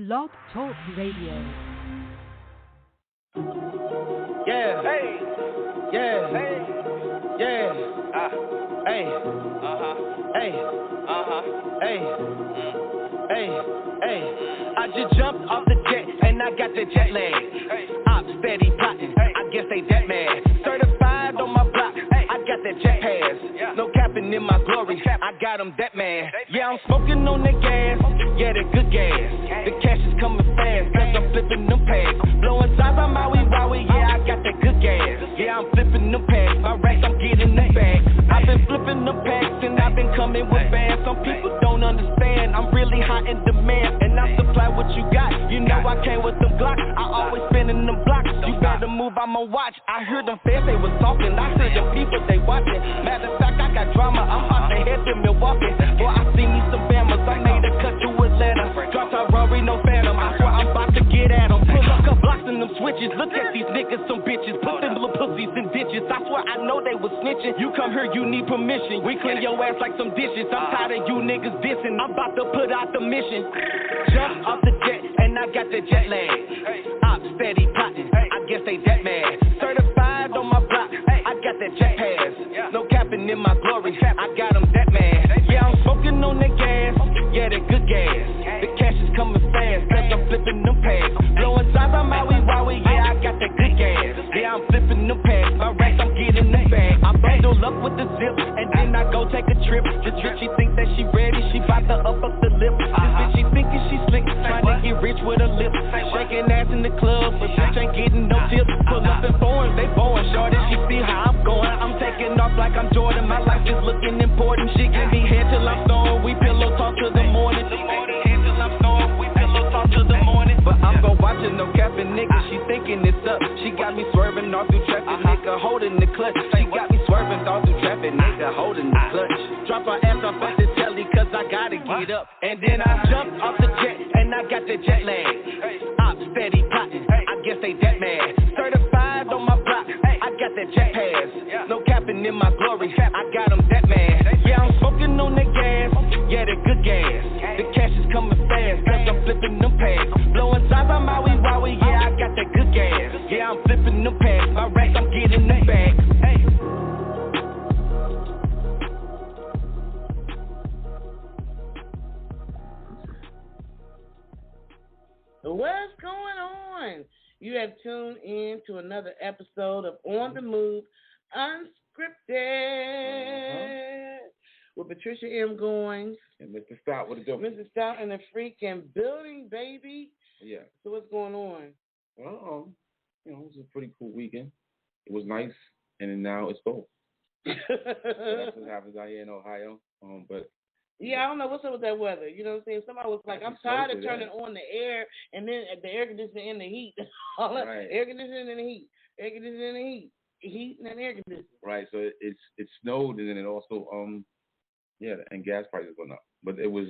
Blog Talk Radio. Yeah, hey, yeah, hey, yeah, hey, hey, hey, hey. I just jumped off the jet and I got the jet lag. I'm steady plotting, I guess they that mad. Certified on my block, I got that jet pass. No capping in my glory, I got them that mad. Yeah, I'm smoking on that gas, yeah, that good gas. The cash is coming fast, cause I'm flipping them packs. Blowing sides, I'm Maui Wowie, yeah, I got that good gas. Yeah, I'm flipping them packs, my racks, I'm getting them back. I've been flipping them packs and I've been coming with bands. Some people don't understand, I'm really hot in demand. And I supply what you got, you know I came with them Glocks. I always spinning them blocks, you better move, I'ma watch. I heard them fans, they was talking, I heard them people, they watching. Matter of fact, I got drama, I'm about to head to Milwaukee. Boy, I see me some Bamas, I made a cut to Atlanta. Drop top Rory, no phantom, I swear I'm about to get at them. Pull up, couple blocks in them switches, look at these niggas, some bitches. Put them little pussies in ditches, I swear I know they was snitching. You come here, you need permission, we clean your ass like some dishes. I'm tired of you niggas dissing, I'm about to put out the mission. Jump off the jet, and I got the jet lag. I'm steady plotting, I guess they that mad. Certified on my block, I got that jet pass. No capping in my glory, I got them that mad. Yeah, I'm smoking on that gas, yeah, that good gas. The cash is coming fast, cause I'm flipping them packs. Blowing sides, I'm Maui Wowie, yeah, I got that good gas. Yeah, I'm flipping them packs, my racks, I'm getting them back. I bundle up with the zip, and then I go take a trip. This bitch, she think that she ready, she bout to up the lip. This bitch, she thinking she slick, trying to get rich with her lips. Shaking ass in the club, but bitch ain't getting no tips. Pull up in foreign, they boring, shorty, she see how I'm going. I'm taking off like I'm Jordan, my life is looking important. She give me head till I'm stoned, we pillow talk till the morning. Head till I'm stoned, we pillow talk till the morning. But I'm gon' watch it, no capping, nigga, she thinking it's up. She got me swerving all through traffic, nigga, holding the clutch. She got me swerving all through traffic, nigga, holding the clutch. Drop her ass off at the telly, cause I gotta get up. And then I jump off the jet, and I got the jet lag. I'm steady plotting, I guess they that mad. Certified on my block, I got that jet pass. No capping in my glory, I got them that mad. Yeah, I'm smoking on that gas, yeah, that good gas. The cash is coming fast, cause I'm flipping them packs. Blowing sides, I'm Maui Wowie, yeah, I got that good gas. Yeah, I'm flipping them packs, my racks, I'm getting them back. What's going on? You have tuned in to another episode of On the Move Unscripted with Patricia M. Goins and Mr. Stout. What is it? Mr. Stout in the freaking building, baby. Yeah. So what's going on? Well, it was a pretty cool weekend. It was nice, and then now it's cold. So that's what happens out here in Ohio. But yeah, I don't know what's up with that weather. You know what I'm saying? Somebody was like, I'm tired of turning on the air and then the air conditioner and the heat. Right. Air conditioning and the heat. Air conditioning and the heat. Heat and air conditioning. Right. So it snowed, and then it also and gas prices went up. But it was.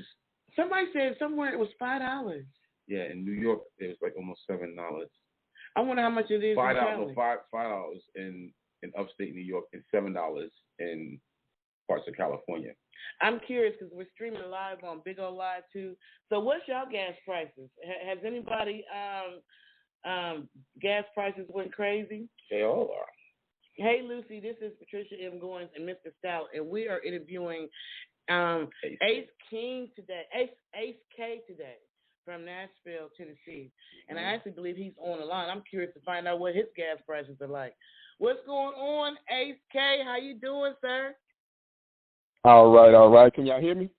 Somebody said somewhere it was $5. Yeah, in New York it was like almost $7. I wonder how much it is. $5 in upstate New York and $7 in parts of California. I'm curious because we're streaming live on Big O Live too. So what's y'all gas prices? Has anybody gas prices went crazy? They all are. Hey Lucy, this is Patricia M. Goins and Mr. Stout, and we are interviewing Ace King today. Ace K today from Nashville, Tennessee, and I actually believe he's on the line. I'm curious to find out what his gas prices are like. What's going on, Ace K? How you doing, sir? All right. Can y'all hear me?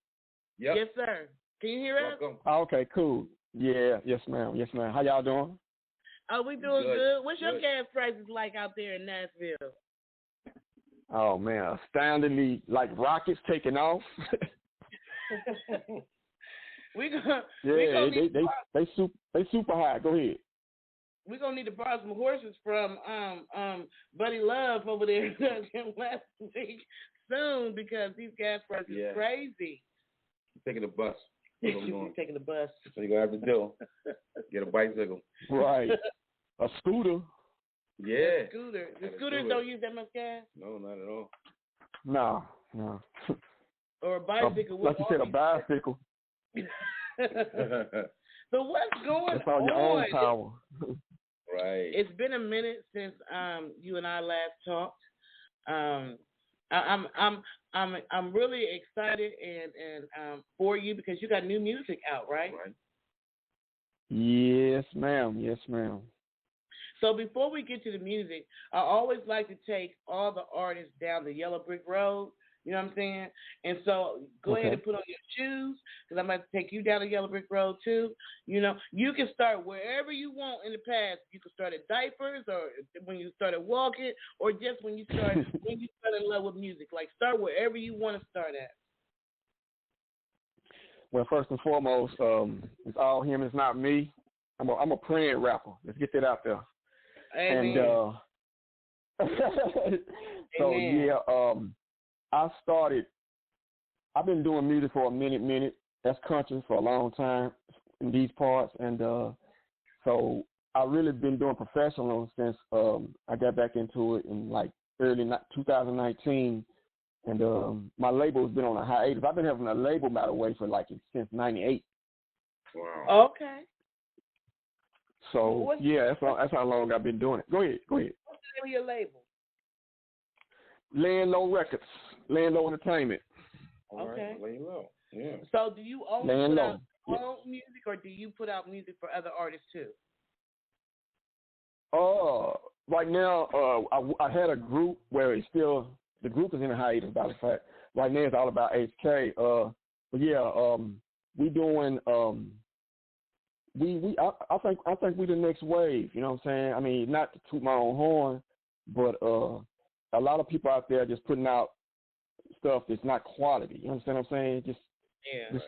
Yep. Yes, sir. Can you hear us? Okay, cool. Yeah, yes, ma'am. How y'all doing? Oh, we doing good. What's your gas prices like out there in Nashville? Oh man, astoundingly like rockets taking off. They super high. Go ahead. We're gonna need to borrow some horses from Buddy Love over there last week soon because these gas prices are crazy. I'm taking a bus. You're taking the bus. So you're gonna have to do. Get a bicycle. Right. A scooter. Yeah. The scooters don't use that much gas? No, not at all. No. Or a bicycle. Like you said, a bicycle. So what's going It's all your own power. Right. It's been a minute since you and I last talked. I'm really excited and for you because you got new music out, right? Right. Yes, ma'am. Yes, ma'am. So before we get to the music, I always like to take all the artists down the yellow brick road. You know what I'm saying? And so go ahead and put on your shoes because I'm about to take you down the yellow brick road too. You know, you can start wherever you want in the past. You can start at diapers or when you started walking or just when you start in love with music. Like start wherever you want to start at. Well, first and foremost, it's all him. It's not me. I'm a praying rapper. Let's get that out there. Amen. And so yeah, I've been doing music for a minute. That's country for a long time in these parts, and so I really been doing professional since I got back into it in like early 2019, and my label has been on a hiatus. I've been having a label, by the way, for like since '98. Wow. Okay. So yeah, that's how long I've been doing it. Go ahead. What's the name of your label? Laying Low Records, Laying Low Entertainment. All okay. Right. Lay low. Yeah. So do you only Laying put low. out your own music, or do you put out music for other artists too? Right now, I had a group where the group is in a hiatus, by the fact. Right now it's all about HK. But yeah, we doing, I think we the next wave, you know what I'm saying? I mean, not to toot my own horn, but a lot of people out there just putting out stuff that's not quality, you understand what I'm saying? Just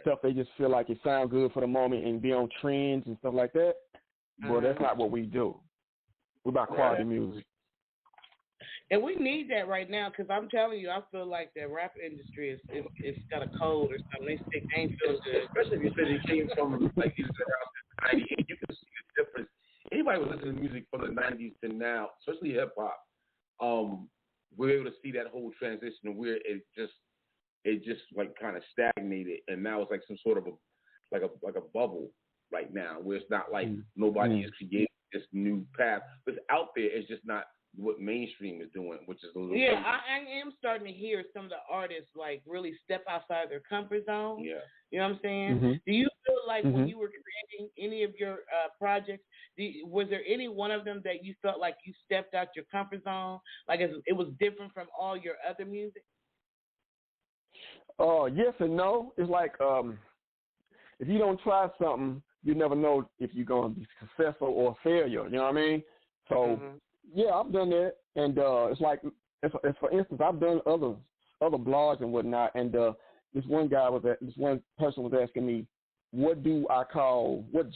stuff they just feel like it sound good for the moment and be on trends and stuff like that. But that's not what we do. We're about quality music. And we need that right now because I'm telling you, I feel like the rap industry is got a cold or something. They ain't feeling good. Especially if you said it came from like these around the 90s, you can see the difference. Anybody who listens to music from the 90s to now, especially hip hop, we're able to see that whole transition where it just like kind of stagnated, and now it's like some sort of a bubble right now where it's not like nobody is creating this new path. What's out there is just not what mainstream is doing, which is a little crazy. I am starting to hear some of the artists like really step outside their comfort zone. Yeah. You know what I'm saying? Mm-hmm. Do you feel like when you were creating any of your projects, was there any one of them that you felt like you stepped out your comfort zone? Like it was different from all your other music? Yes and no. It's like if you don't try something, you never know if you're going to be successful or a failure. You know what I mean? So, yeah, I've done that. And it's like, for instance, I've done other blogs and whatnot. And this one person was asking me, what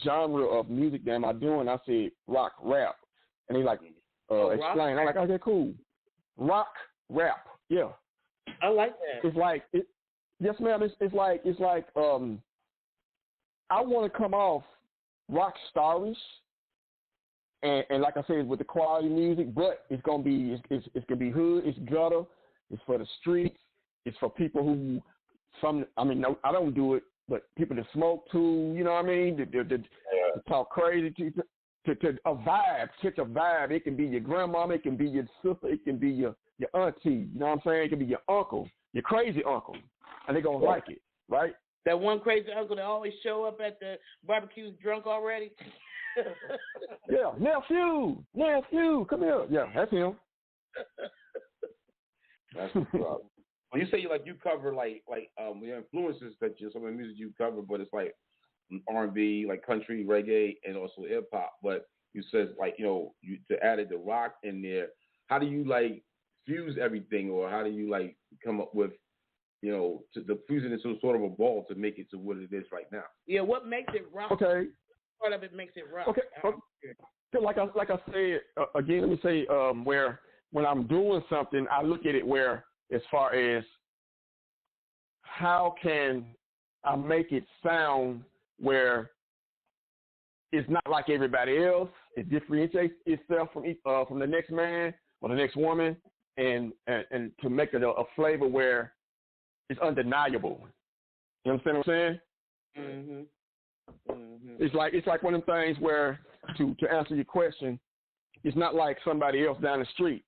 genre of music am I doing? I said, rock, rap. And he like explained. I'm like, okay, cool. Rock, rap. Yeah. I like that. It's like, yes, ma'am. It's like I want to come off rock starish, and like I said, with the quality music, but it's gonna be gonna be hood, it's gutter, it's for the streets, it's for people who no, I don't do it, but people that smoke too, you know what I mean? To talk crazy to a vibe, catch a vibe. It can be your grandmama, it can be your sister, it can be your auntie, you know what I'm saying? It can be your uncle, your crazy uncle, and they're gonna like it, right? That one crazy uncle that always show up at the barbecues drunk already. Yeah, nephew, come here. Yeah, that's him. That's the problem. When you say you cover like the influences that some of the music you cover, but it's like R&B, like country, reggae, and also hip hop. But you said you to added the rock in there. How do you fuse everything, or how do you come up with to fuse it into sort of a ball to make it to what it is right now? Yeah, what makes it rock? Okay. Part of it makes it rock. Okay. So like I said again, let me say where when I'm doing something, I look at it where as far as how can I make it sound where it's not like everybody else. It differentiates itself from the next man or the next woman, and to make it a flavor where it's undeniable. You understand what I'm saying? Mm-hmm. It's like one of them things where to answer your question, it's not like somebody else down the street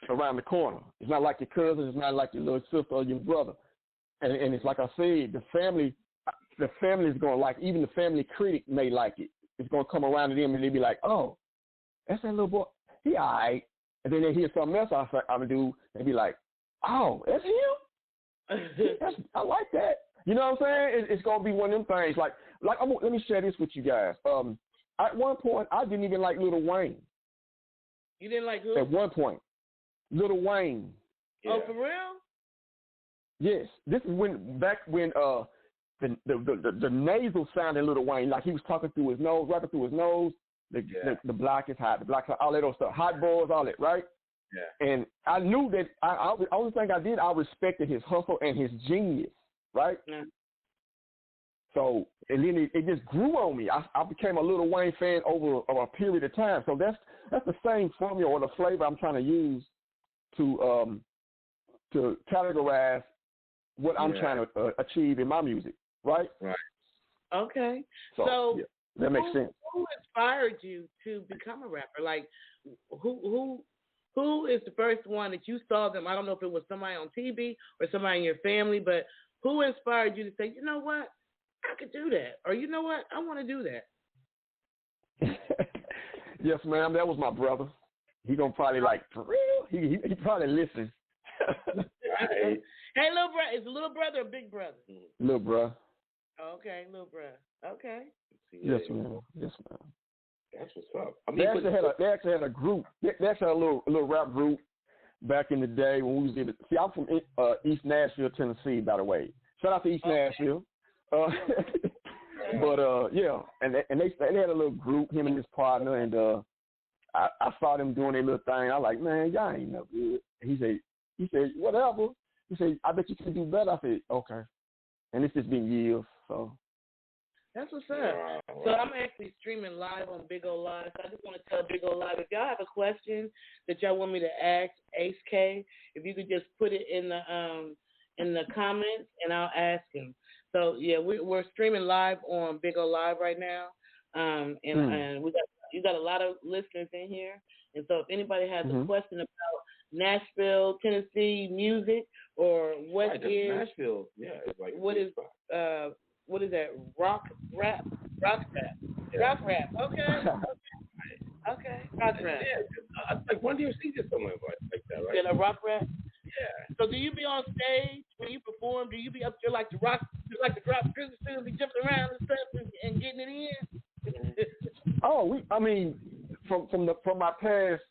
around the corner. It's not like your cousin. It's not like your little sister or your brother. And it's like I said, the family is going to like, even the family critic may like it. It's going to come around to them and they be like, oh, that's that little boy. He all right. And then they hear something else I'm going to do and be like, oh, that's him? I like that. You know what I'm saying? It's going to be one of them things. Like let me share this with you guys. At one point, I didn't even like Lil Wayne. You didn't like who? At one point. Lil Wayne. Yeah. Oh, for real? Yes. This is back when the nasal sound in Lil Wayne, like he was talking through his nose, rapping through his nose. The black is hot, all that old stuff, hot boys, all that, right? Yeah. And I knew that only thing I did, I respected his hustle and his genius, right? Yeah. So, and then it just grew on me. I became a Lil Wayne fan over a period of time. So that's the same formula or the flavor I'm trying to use to categorize what I'm trying to achieve in my music, right? Right. Okay. So that makes sense. Who inspired you to become a rapper? Like, who is the first one that you saw them? I don't know if it was somebody on TV or somebody in your family, but who inspired you to say, you know what, I could do that, or you know what, I want to do that? Yes, ma'am. That was my brother. He gonna probably like for real. He probably listen. Hey, little brother, is a little brother or big brother? Little bro. Okay, little brother. Okay. Yes, ma'am. Yes, ma'am. That's what's up. I mean, they actually had a group. They actually had a little rap group back in the day when we was in. See, I'm from East Nashville, Tennessee, by the way. Shout out to East Nashville. But yeah, and they had a little group, him and his partner, and I saw them doing their little thing. I was like, man, y'all ain't no good. He said, whatever. He said, I bet you can do better. I said, okay. And it's just been years, so. That's what's up. So I'm actually streaming live on Big O Live. So I just want to tell Big O Live, if y'all have a question that y'all want me to ask Ace K, if you could just put it in the comments, and I'll ask him. So yeah, we're streaming live on Big O Live right now, and you got a lot of listeners in here. And so if anybody has a question about Nashville, Tennessee music, or what is Nashville? Yeah, it's like what is that? Rock rap. Okay. Rock rap. Okay. Rock rap. Yeah, like one DMC did something like that, right? Yeah, a rock rap. Yeah. So do you be on stage when you perform? Do you be up there like the rock, like the drop Christmas and be jumping around and stuff and getting it in? I mean, from my past,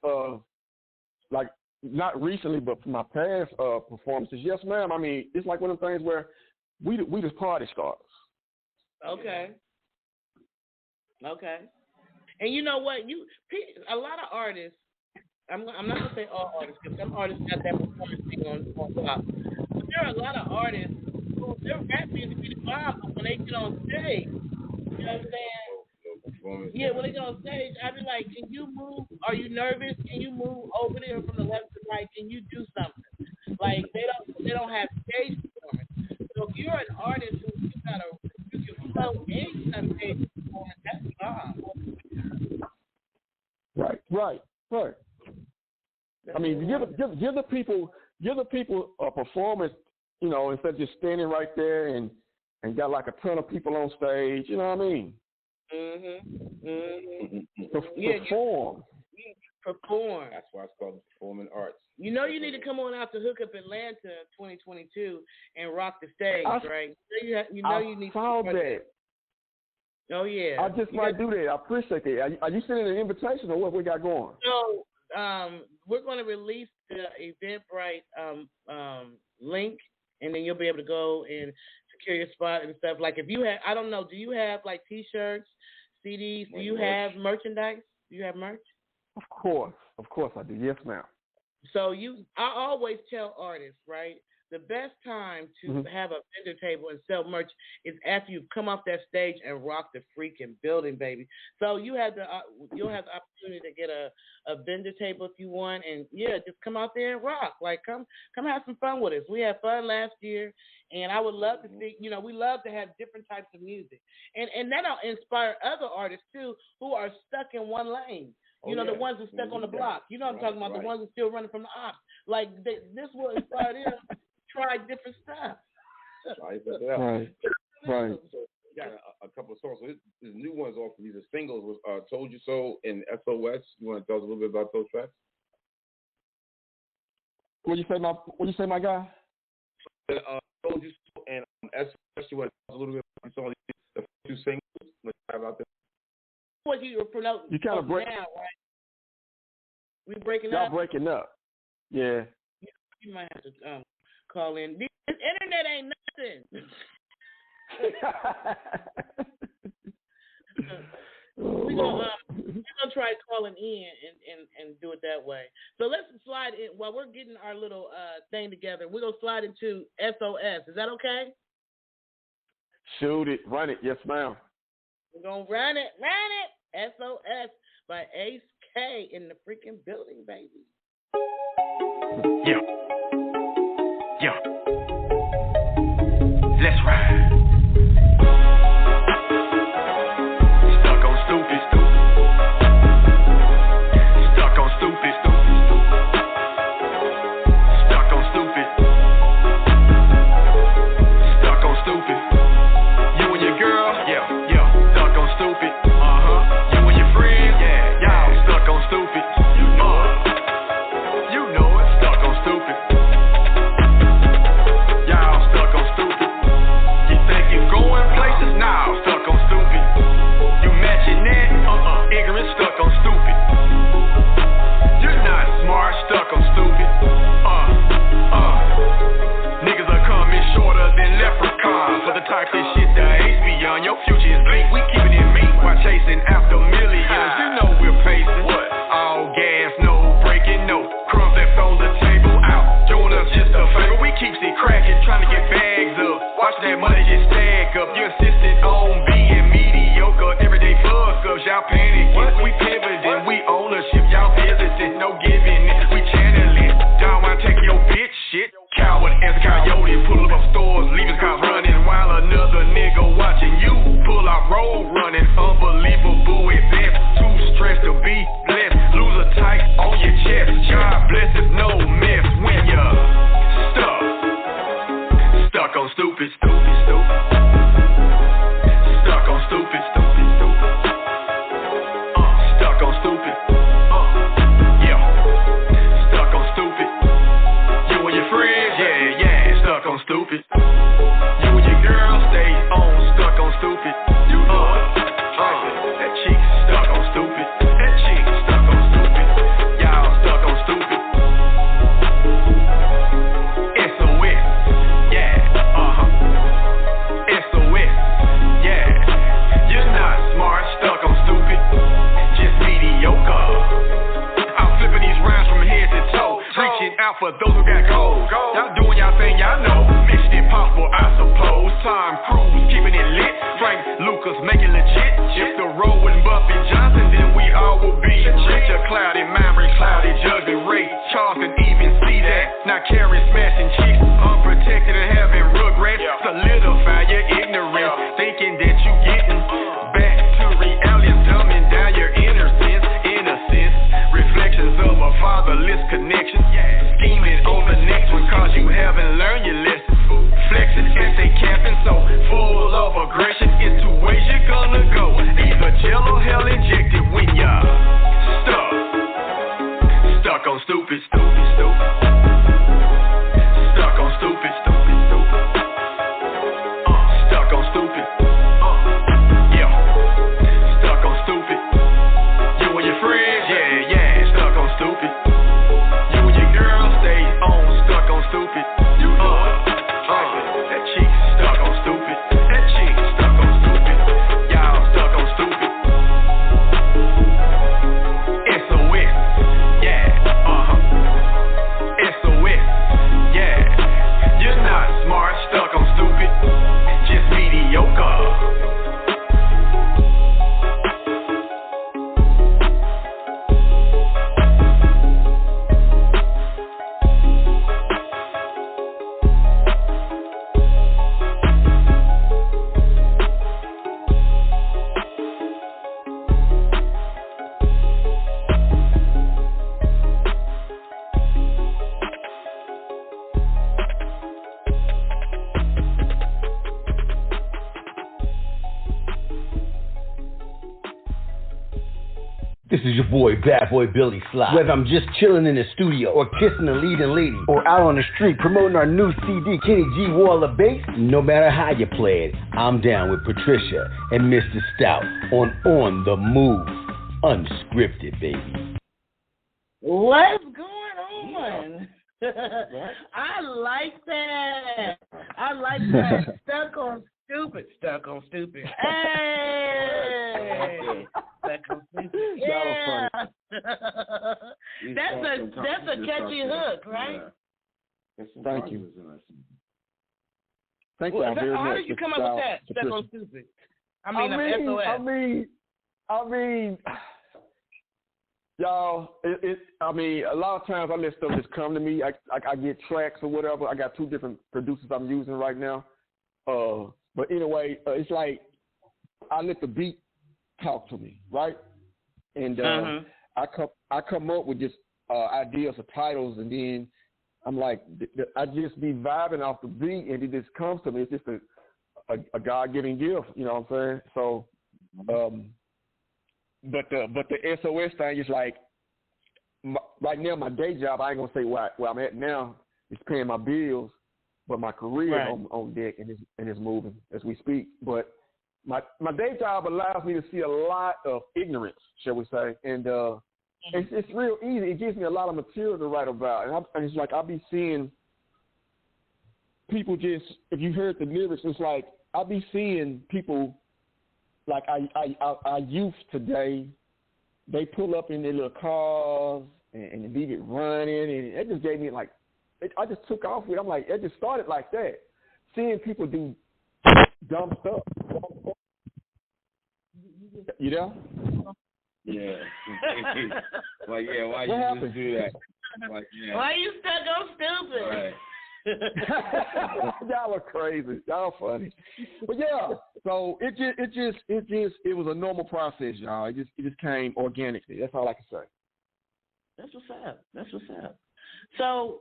like not recently, but from my past performances, yes, ma'am. I mean, it's like one of the things where we just party starters. Okay. And you know what? A lot of artists. I'm not gonna say all artists, because some artists got that performance thing on top. But there are a lot of artists who their rap music be the bomb, but when they get on stage, you know what I'm saying? Yeah, when they get on stage, I be like, can you move? Are you nervous? Can you move over there from the left to right? Can you do something? Like they don't have stage performance. So if you're an artist who you can flow and have stage performance, that's the bomb. Right. I mean, give the people a performance, you know, instead of just standing right there and got like a ton of people on stage. You know what I mean? Perform. Perform. That's why it's called performing arts. You know, you need to come on out to Hook Up Atlanta 2022 and rock the stage, right? You need. Found that. Oh yeah. I just might do that. I appreciate that. Are you sending an invitation or what we got going? So we're going to release the Eventbrite link, and then you'll be able to go and secure your spot and stuff. Like if you have, I don't know, do you have like T-shirts, CDs? Do you have merchandise? Do you have merch? Of course I do. Yes, ma'am. So I always tell artists, right? the best time to have a vendor table and sell merch is after you come off that stage and rock the freaking building, baby. So you'll have the opportunity to get a vendor table if you want, and just come out there and rock. Like come have some fun with us. We had fun last year, and I would love to see. We love to have different types of music, and that'll inspire other artists too who are stuck in one lane. The ones that stuck on the block. You know what I'm talking about, the ones that still running from the ops. Like, this will inspire them to try different stuff. Right. So we got a couple of songs. So there's new ones off. These are singles with Told You So and SOS. You want to tell us a little bit about those tracks? What you say, my guy? Told You So and SOS. You want to tell us a little bit about some of the two singles? Let's talk about them. What you were promoting? You kind of break now, right? We breaking Y'all up. breaking up. Yeah. You might have to call in. This internet ain't nothing. We're gonna try calling in and do it that way. So let's slide in while we're getting our little thing together. We're gonna slide into SOS. Is that okay? Shoot it, run it, yes, ma'am. We're gonna run it. SOS by Ace K in the freaking building, baby. Yeah. Let's ride. Stuck on stupid. Stuck on stupid. Stuck on stupid. Stuck on stupid. You and your girl, yeah. Stuck on stupid. You and your friends, y'all stuck on stupid. You know it. Stuck on stupid. Y'all stuck on stupid. You think you going places? Now stuck on stupid. You matching that? Ignorant, stuck on stupid. You're not smart, stuck on stupid. Niggas are coming shorter than leprechauns. For the toxic shit that Ace beyond. Your future is bleak. We keep it in me while chasing after millions. You know we're pacing. What? All gas, no breaking, no crumbs left on the table. Out. Doing us just a favor. We keep it cracking, trying to get bags up. Watch that money just stack up. You insisted on being mediocre. Everyday fuck ups. Y'all panicking. We pivoting. We ownership. Y'all visiting. No giving it. We channeling. Down while taking your bitch shit. Coward as a coyote. Pull up stores. Leaving cars running. While another nigga watching you. Pull out road running. Unbelievable at best. Too stressed to be blessed. Lose a tight on your chest. God bless us. No mess when you're stuck on stupid. Stuck on stupid. Stuck on stupid. Stuck on stupid. You and your friends, stuck on stupid. You and your girl stay on stuck on stupid. You know it. That chick stuck on stupid. That chick stuck on stupid. Y'all stuck on stupid. SOS. SOS. You're not smart, stuck on stupid. Just mediocre. I'm flipping these rhymes from head to toe. Reaching out for those who got gold. Y'all doing y'all thing, y'all know. Mission impossible, I suppose. Tom Cruise keeping it lit. Frank Lucas make it legit. If the road wasn't Bumpy Johnson, then we all would be rich. A cloudy mind, cloudy juggling Ray Charles can even see that. Not carrying smashing chicks, unprotected and having rugrats. Solidify your ignorance, thinking that you getting back to reality, dumbing down your innocence. Reflections of a fatherless connection. Scheming This is your boy, Bad Boy Billy Sly. Whether I'm just chilling in the studio or kissing a leading lady or out on the street promoting our new CD, Kenny G Wall of Bass, no matter how you play it, I'm down with Patricia and Mr. Stout on the Move. Unscripted, baby. What's going on? I like that. Stuck on stupid. Hey. Stuck on stupid. Yeah. That's a catchy hook, right? Yeah. Thank you. Thank you very much. How did you come up with that? Stuck on stupid. I mean, y'all, a lot of times I let stuff just come to me. I get tracks or whatever. I got 2 different producers I'm using right now. But anyway, it's like I let the beat talk to me, right? And I come up with just ideas of titles, and then I'm like, I just be vibing off the beat, and it just comes to me. It's just a God-given gift, you know what I'm saying? So, but the SOS thing is like, right now my day job, I ain't gonna say where I'm at now, is paying my bills, but my career on deck and it's moving as we speak. But my day job allows me to see a lot of ignorance, shall we say, and it's real easy. It gives me a lot of material to write about, and it's like I'll be seeing people just, if you heard the lyrics, it's like I'll be seeing people like our youth today. They pull up in their little cars and leave it running, and it just gave me like, I just took off with it. I'm like, it just started like that. Seeing people do dumb stuff. You know? Yeah. Why you just do that? Why you stuck on stupid? Right. Y'all are crazy. Y'all funny. But yeah, so it was a normal process, y'all. It just came organically. That's all I can say. That's what's up. So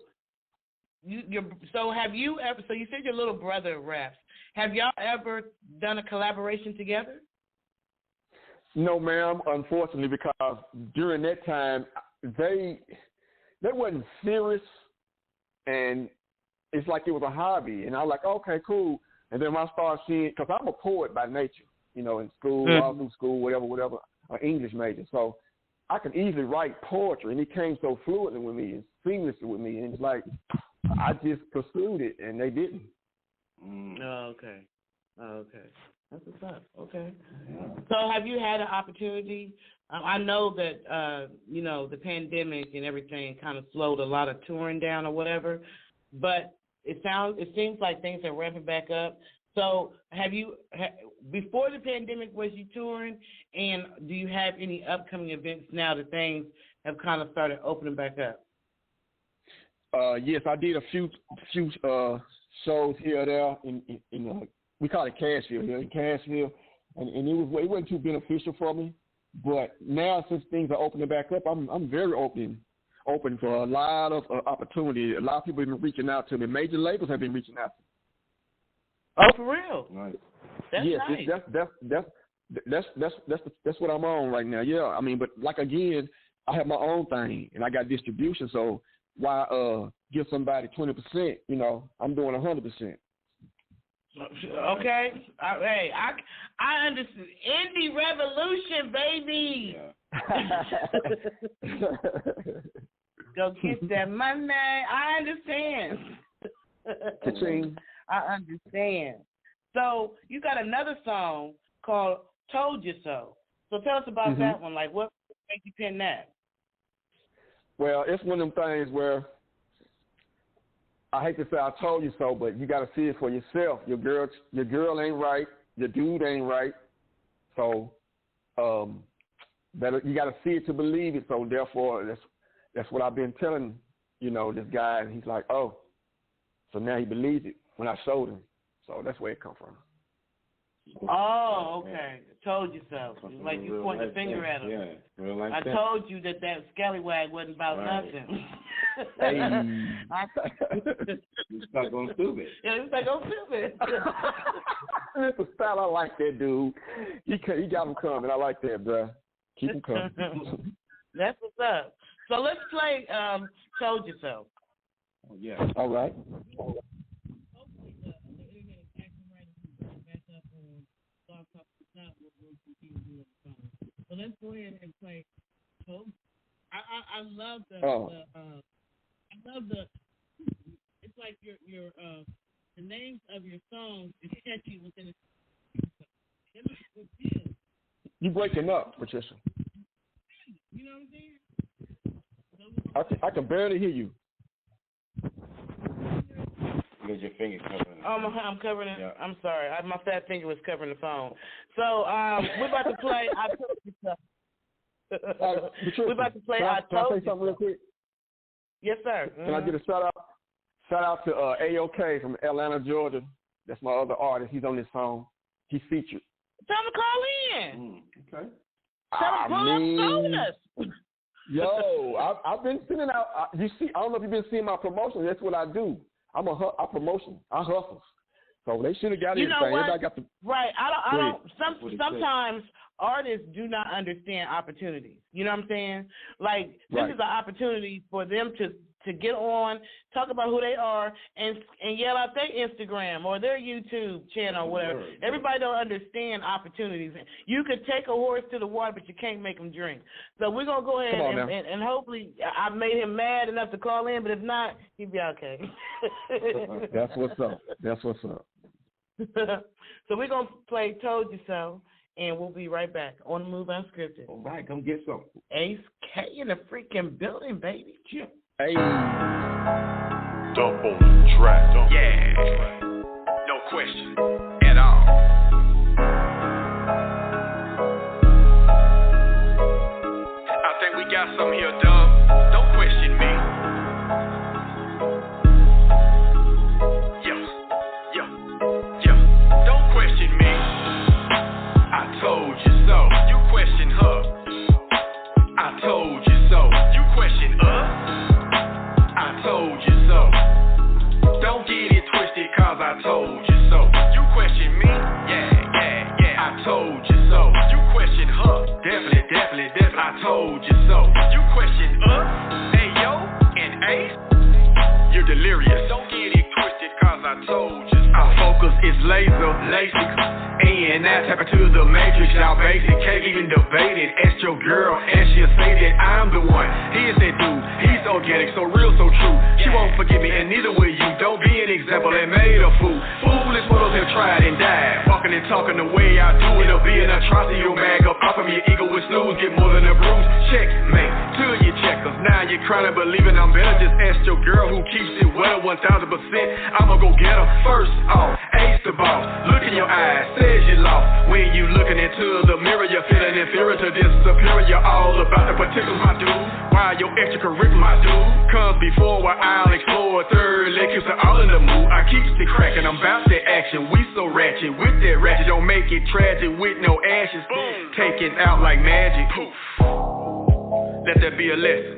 have you ever? So you said your little brother raps. Have y'all ever done a collaboration together? No, ma'am. Unfortunately, because during that time they wasn't serious, and it's like it was a hobby. And I was like, okay, cool. And then when I started seeing, because I'm a poet by nature, you know, in school, all through school, whatever, an English major. So I could easily write poetry, and it came so fluently with me and seamlessly with me. And it's like, I just pursued it, and they didn't. Oh, okay. That's what's up. Okay. So have you had an opportunity? I know that, the pandemic and everything kind of slowed a lot of touring down or whatever, but it seems like things are ramping back up. So before the pandemic, was you touring, and do you have any upcoming events now that things have kind of started opening back up? Yes, I did a few shows here or there in we call it Cashville here in Cashville, and it wasn't too beneficial for me. But now since things are opening back up, I'm very open for a lot of opportunity. A lot of people have been reaching out to me. Major labels have been reaching out to me. Oh, for real? Right. That's nice. That's what I'm on right now. Yeah, I mean, but like again, I have my own thing and I got distribution. So why give somebody 20%? You know, I'm doing 100%. Okay. Hey, I understand. Indie revolution, baby. Yeah. Go get that money. I understand. I understand. So you got another song called "Told You So." So tell us about that one. Like, what made you pen that? Well, it's one of them things where I hate to say I told you so, but you got to see it for yourself. Your girl ain't right. Your dude ain't right. So you got to see it to believe it. So therefore, that's what I've been telling, this guy. And he's like, oh, so now he believes it when I showed him. So that's where it come from. Oh, okay. Told you so. Like you point the finger at him. Yeah, real life. I told you that scallywag wasn't about nothing. Hey. You stuck on stupid. Yeah, you stuck on stupid. It's a style. I like that dude. He got him coming. I like that, bro. Keep them coming. That's what's up. So let's play Told You So. Oh, yeah. All right. So let's go ahead and play. I love the. I love the. It's like your the names of your songs is catchy within it. You breaking up, Patricia. You know what I'm saying? I can barely hear you. Because your finger covering it. I'm covering it. Yeah. I'm sorry. My fat finger was covering the phone. So we're about to play I Told You So. Patricia, We're about to play can I I Told say You something real quick? Yes, sir. Can I get a shout out? Shout out to AOK from Atlanta, Georgia. That's my other artist. He's on this song. He's featured. Tell him to call in. Okay. Tell him to pull up us. Yo, I've been sending out. You see, I don't know if you've been seeing my promotion. That's what I do. I promotion. I hustle. So they should have got everything. Everybody got the right. I don't. Sometimes artists do not understand opportunities. You know what I'm saying? Like this is an opportunity for them to get on, talk about who they are, and yell out their Instagram or their YouTube channel or whatever. Everybody don't understand opportunities. You could take a horse to the water, but you can't make him drink. So we're going to go ahead and hopefully I made him mad enough to call in, but if not, he'd be okay. That's what's up. That's what's up. So we're going to play Told You So, and we'll be right back on the Move Unscripted. All right, come get some. Ace K in the freaking building, baby. Chip. Hey. Dump on the track. Yeah. No question at all. I think we got some here, Dub. Don't question me. Yeah. Don't question me. I told you so. You question her. I told you so. You question us. I told you so. Don't get it twisted, cause I told you so. You question me? Yeah. I told you so. You question her? Definitely. I told you so. You question us? Hey, yo, and Ace? You're delirious. Don't get it twisted, cause I told you so. Our focus is laser, LASIK. And that's happened to the matrix, y'all basic, can't even debate it. Ask your girl and she'll say that I'm the one. He is that dude, he's organic, so real, so true. She won't forgive me and neither will you. Don't be an example and made a fool. Foolish mortals have tried and died. Walking and talking the way I do, it'll be an atrocity. You'll mag up off of your ego with snooze, get more than a bruise. Checkmate, till you checkers. Now you're crying and believing I'm better. Just ask your girl who keeps it well 1000%. I'ma go get her. First off, Ace the boss. Look in your eyes, says you lost. When you looking into the mirror, you're feeling inferior to this superior. All about the particulars, my dude. While your extracurricular, my dude, comes before where I'll explore. Third lectures are all in the mood. I keep it cracking, I'm about that action. We so ratchet with that ratchet. Don't make it tragic with no ashes. Taken out like magic. Poof. Let that be a lesson.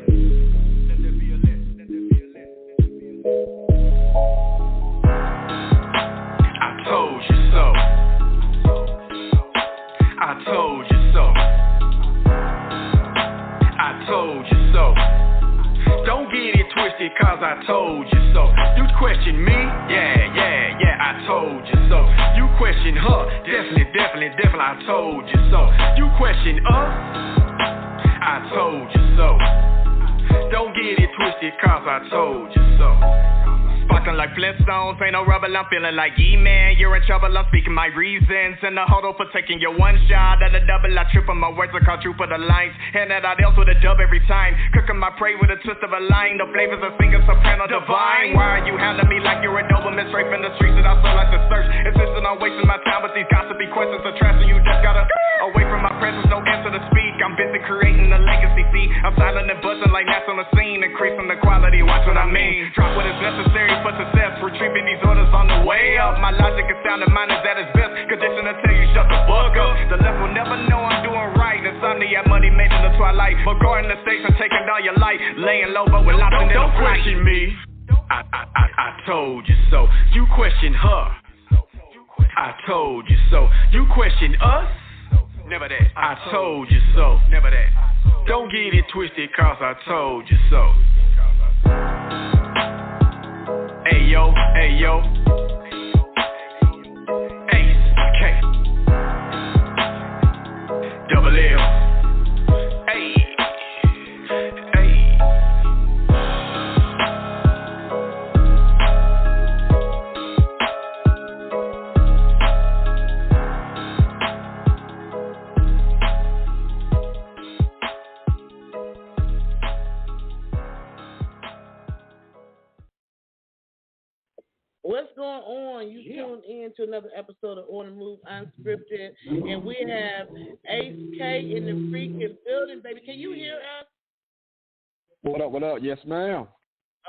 I told you so. I told you so. I told you so. Don't get it twisted, cause I told you so. You question me? Yeah, I told you so. You question her? Definitely, I told you so. You question us? I told you so. Don't get it twisted, cause I told you so. Sparking like Flintstones, ain't no rubber, I'm feeling like E-Man. You're in trouble, I'm speaking my reasons. In the huddle for taking your one shot at a double, I trip on my words, I call true for the lines. And that I dealt with a dub every time. Cooking my prey with a twist of a line. The flavors of singer, soprano, divine. Why are you handling me like you're a Doberman straight from the streets that I still like to search? Insisting on wasting my time with these gossipy questions. So trusting you just gotta away from my presence, no answer to speak. I'm busy creating a legacy, see. I'm silent and buzzing like gnats on the scene. Increasing the quality, watch what I mean. Drop what is necessary for success, retrieving these orders on the way up. My logic is sound and mine is at its best. Condition to tell you shut the fuck up. The left will never know I'm doing right. Insomnia, money made in the twilight. But guarding the stakes and taking down your light. Laying low but with lots in the Don't question me. I told you so. You question her. I told you so. You question us. Never that. I told you so. Never that. Don't get it twisted, cause I told you so. Hey yo, hey yo. Ace, K. Double L. Hey. Hey. What's going on? You tuned in to another episode of On the Move Unscripted, and we have Ace K in the freaking building, baby. Can you hear us? What up, what up? Yes, ma'am.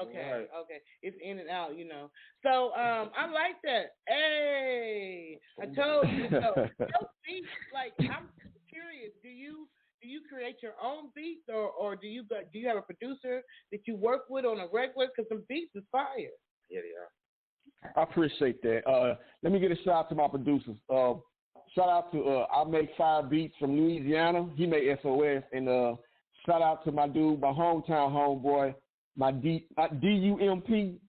Okay, right. Okay. It's in and out, you know. So, I like that. Hey, I told you so. Your beats, like, I'm curious, do you create your own beats, or do you have a producer that you work with on a regular? Because some beats is fire. Yeah, they are. I appreciate that. Let me get a shout out to my producers. Shout out to I Make Fire Beats from Louisiana. He made SOS. And shout out to my dude, my hometown homeboy, my DUMP.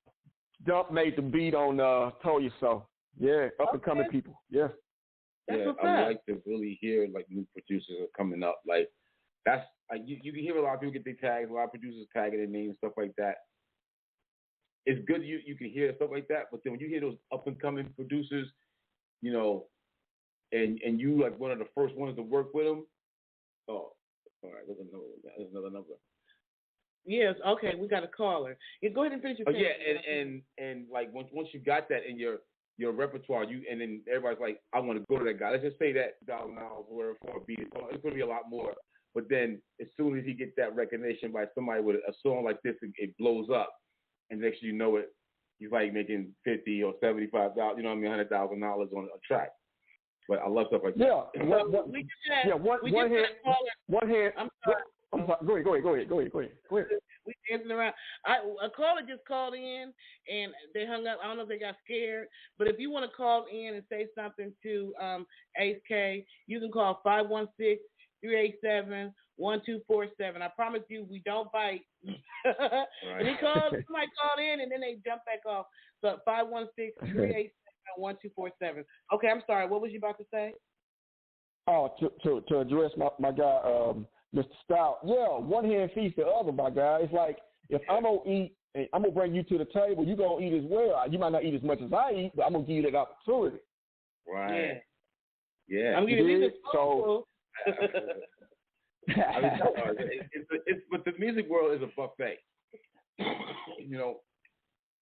Dump made the beat on Told You So. Yeah, up and coming people. Yeah. I like to really hear like new producers are coming up. Like that's you can hear a lot of people get their tags, a lot of producers tagging their names, stuff like that. It's good you can hear stuff like that, but then when you hear those up and coming producers, you know, and you like one of the first ones to work with them. Oh, all right, there's another number. Yes, okay, we got a caller. Yeah, go ahead and finish your thing. And like once you got that in your repertoire, and then everybody's like, I want to go to that guy. Let's just say that $1,000 or whatever for a beat. It's going to be a lot more. But then as soon as he gets that recognition by somebody with a song like this, it blows up. And next you know it, he's like making $50,000 or $75,000, you know what I mean, $100,000 on a track. But I love stuff like that. Yeah. One hand. I'm sorry. Go ahead. We dancing around. A caller just called in and they hung up. I don't know if they got scared, but if you want to call in and say something to Ace K, you can call 516-387-1247. I promise you, we don't bite. Right. And somebody called in and then they jump back off. So 516-387-1247. Okay, I'm sorry. What was you about to say? Oh, to address my guy, Mr. Stout. Yeah, one hand feeds the other, my guy. It's like if I'm gonna eat, and I'm gonna bring you to the table, you're gonna eat as well. You might not eat as much as I eat, but I'm gonna give you that opportunity. Right. Yeah. I'm giving you this. So. I mean, but the music world is a buffet. You know,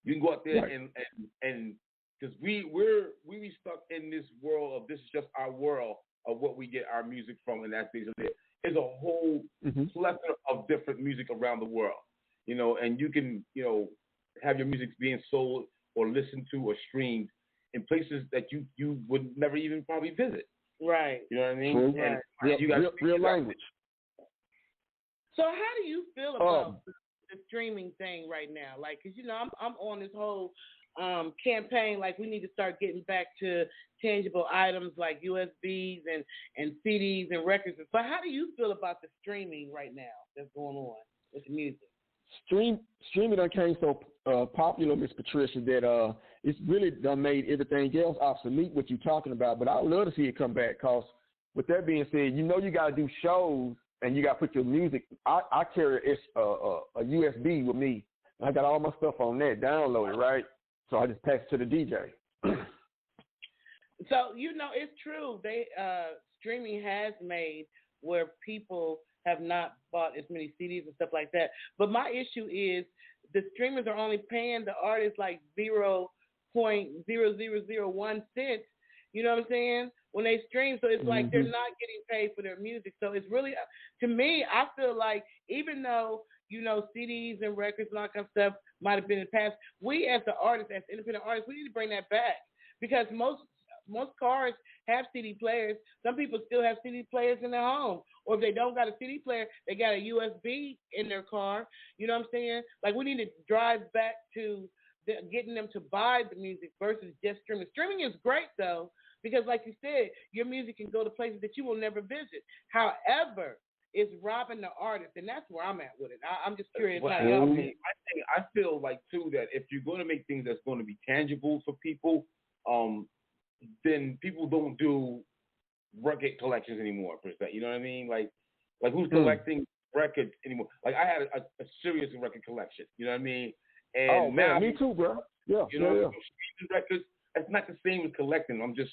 you can go out there and because we stuck in this world of this is just our world of what we get our music from, and that's basically it. There's a whole plethora of different music around the world, you know, and you can, you know, have your music being sold or listened to or streamed in places that you would never even probably visit. Right. You know what I mean? True. And you got real language. So how do you feel about the streaming thing right now? Like, cause you know, I'm on this whole campaign. Like, we need to start getting back to tangible items like USBs and CDs and records. So how do you feel about the streaming right now that's going on with the music? Streaming done came so popular, Miss Patricia, that it's really done made everything else obsolete. What you're talking about, but I would love to see it come back. Cause with that being said, you know you got to do shows. And you got to put your music. I carry a USB with me. I got all my stuff on that downloaded, right? So I just pass it to the DJ. So, you know, it's true. They streaming has made where people have not bought as many CDs and stuff like that. But my issue is the streamers are only paying the artists like 0.0001 cents. You know what I'm saying? When they stream, so it's like they're not getting paid for their music. So it's really, to me, I feel like even though, you know, CDs and records and all that kind of stuff might have been in the past, we as the artists, as independent artists, we need to bring that back because most cars have CD players. Some people still have CD players in their home, or if they don't got a CD player, they got a USB in their car. You know what I'm saying? Like, we need to drive back to getting them to buy the music versus just streaming. Streaming is great though. Because like you said, your music can go to places that you will never visit. However, it's robbing the artist, and that's where I'm at with it. I'm just curious how y'all feel. I feel like too that if you're going to make things that's going to be tangible for people, then people don't do record collections anymore. Per se, you know what I mean? Like who's collecting records anymore? Like I had a serious record collection. You know what I mean? And now, me too, bro. Yeah, you know, records. That's not the same as collecting. I'm just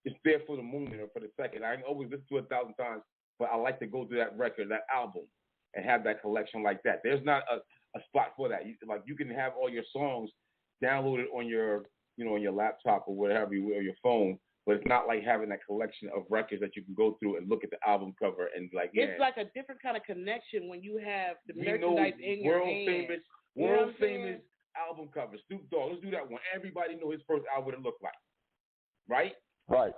it's there for the moment or for the second. I can always listen to it 1,000 times, but I like to go through that record, that album, and have that collection like that. There's not a spot for that. You can have all your songs downloaded on your on your laptop or whatever or your phone, but it's not like having that collection of records that you can go through and look at the album cover and it's like a different kind of connection when you have the merchandise in your hand. World famous album cover. Snoop Dogg. Let's do that one. Everybody know his first album what it looked like, right? Right.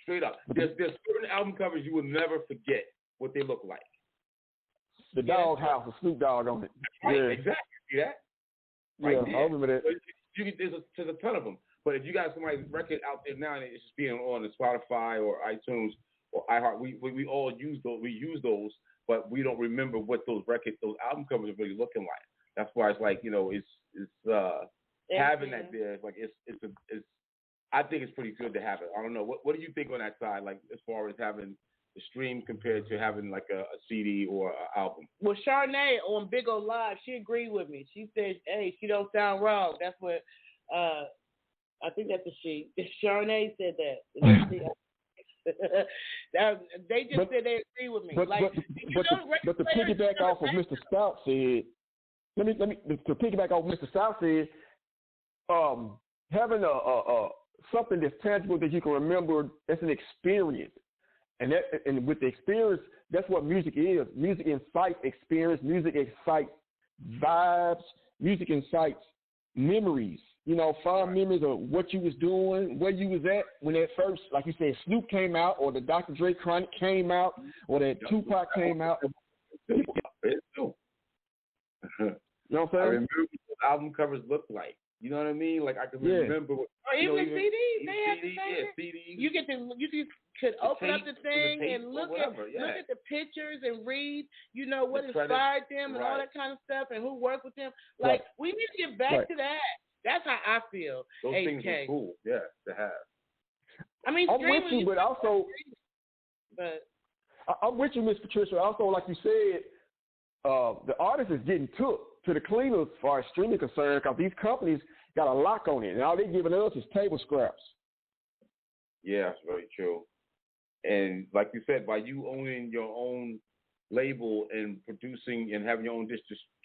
Straight up. There's certain album covers you will never forget what they look like. The Dog House with Snoop Dogg on it. Right, yeah. Exactly. See that? Right there. I remember that. There's a ton of them. But if you got somebody's record out there now and it's just being on the Spotify or iTunes or iHeart, we all use those. We use those, but we don't remember what those album covers are really looking like. That's why it's like it's having that there. It's like it's. I think it's pretty good to have it. I don't know. What do you think on that side? Like as far as having the stream compared to having like a CD or an album? Well, Charnay on Big O Live, she agreed with me. She said, "Hey, she don't sound wrong." That's what I think that's a she. Charnay said that. They just said they agree with me. But to piggyback off of Mr. Stout said, let me to piggyback off what Mr. Stout said, having a something that's tangible that you can remember, that's an experience. And with the experience, that's what music is. Music incites experience. Music excites vibes. Music incites memories. Fond memories of what you was doing, where you was at when that first, like you said, Snoop came out, or the Dr. Dre Chronic came out, or that Tupac came out. You know what I'm saying? I remember what album covers looked like. You know what I mean? Like I can remember. Or even CDs. They have the same. CDs. You could open up the thing and look at the pictures and read. What inspired them and all that kind of stuff and who worked with them. Like we need to get back to that. That's how I feel. Those things are cool, to have. I mean, I'm with you, but also, I'm with you, Miss Patricia. Also, like you said, the artist is getting took to the cleaners as far as streaming concerned, because these companies got a lock on it, and all they're giving us is table scraps. Yeah, that's very true. And like you said, by you owning your own label and producing and having your own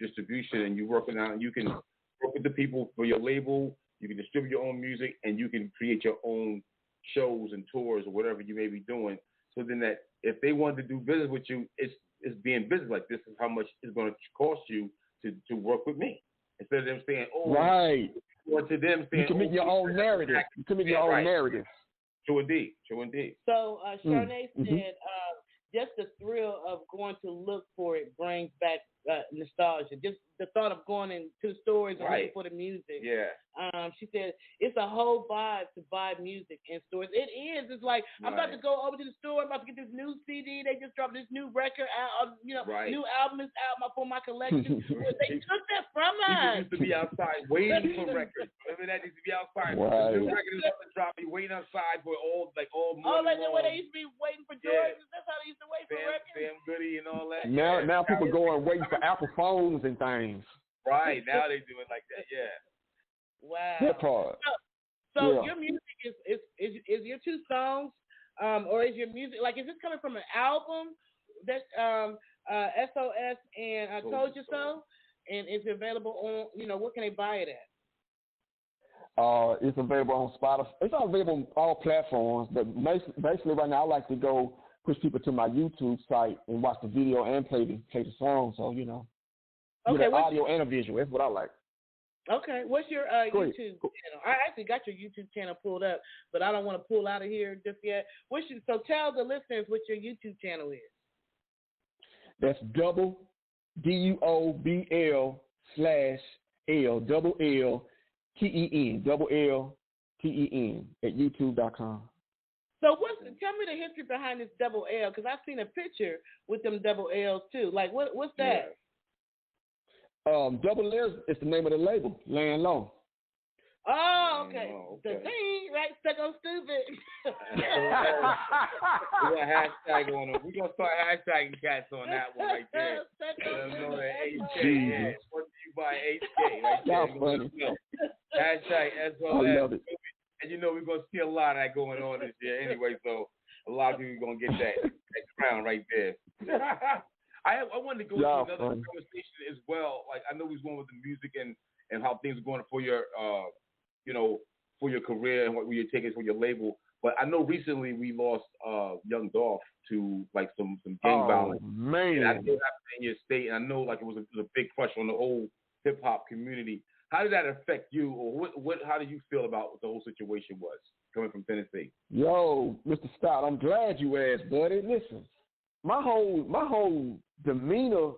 distribution, and you working out, you can work with the people for your label. You can distribute your own music, and you can create your own shows and tours or whatever you may be doing. So then that if they want to do business with you, it's being business. Like this is how much it's going to cost you to work with me. Instead of them saying, right. Or to them saying, you can make your own narrative. You can make your own narrative. True indeed. So Charnay said, just the thrill of going to look for it brings back nostalgia. Just the thought of going into the stores and looking for the music. Yeah. She said it's a whole vibe to buy music in stores. It is. It's like I'm about to go over to the store. I'm about to get this new CD. They just dropped this new record out. New album is out for my collection. They took that from us. People used to be outside waiting for records. Remember that? Used to be outside. Right. The new record is about to drop. You waiting outside for all month the way they used to be waiting for Jordans. That's how they used to wait for records. Sam Goody and all that. Now people going waiting for Apple phones and things. Right, now they do it like that, Wow. That part. So your music is your two songs, or is your music is this coming from an album that SOS and I Told You So, and is it available on what can they buy it at? It's available on Spotify. It's not available on all platforms, but basically right now I like to go push people to my YouTube site and watch the video and play the song. So Okay, audio and a visual. That's what I like. Okay, what's your YouTube channel? I actually got your YouTube channel pulled up, but I don't want to pull out of here just yet. So tell the listeners what your YouTube channel is. That's DOUBLE DUOBL /L LLTEN TEN at YouTube.com. So tell me the history behind this double L, because I've seen a picture with them double L's too. Like what's that? Double L is the name of the label, Laying Low. Oh, okay. The thing, right? Stuck on stupid. We got hashtag on them. We're gonna start hashtagging cats on that one right there. Stuck on HK, Jesus. yeah. Brought to you by HK, right there. Y'all funny. Hashtag SOS. I love it. And you know we're gonna see a lot of that going on this year anyway. So a lot of people are gonna get that crown right there. I wanted to go to another conversation as well. Like I know we was going with the music and how things are going for your for your career and what you're taking for your label. But I know recently we lost Young Dolph to like some gang violence. Man. And I know that happened in your state, and I know like it was a big crush on the whole hip hop community. How did that affect you, or how did you feel about what the whole situation was coming from Tennessee? Yo, Mr. Stout, I'm glad you asked, buddy. Listen, my whole demeanor,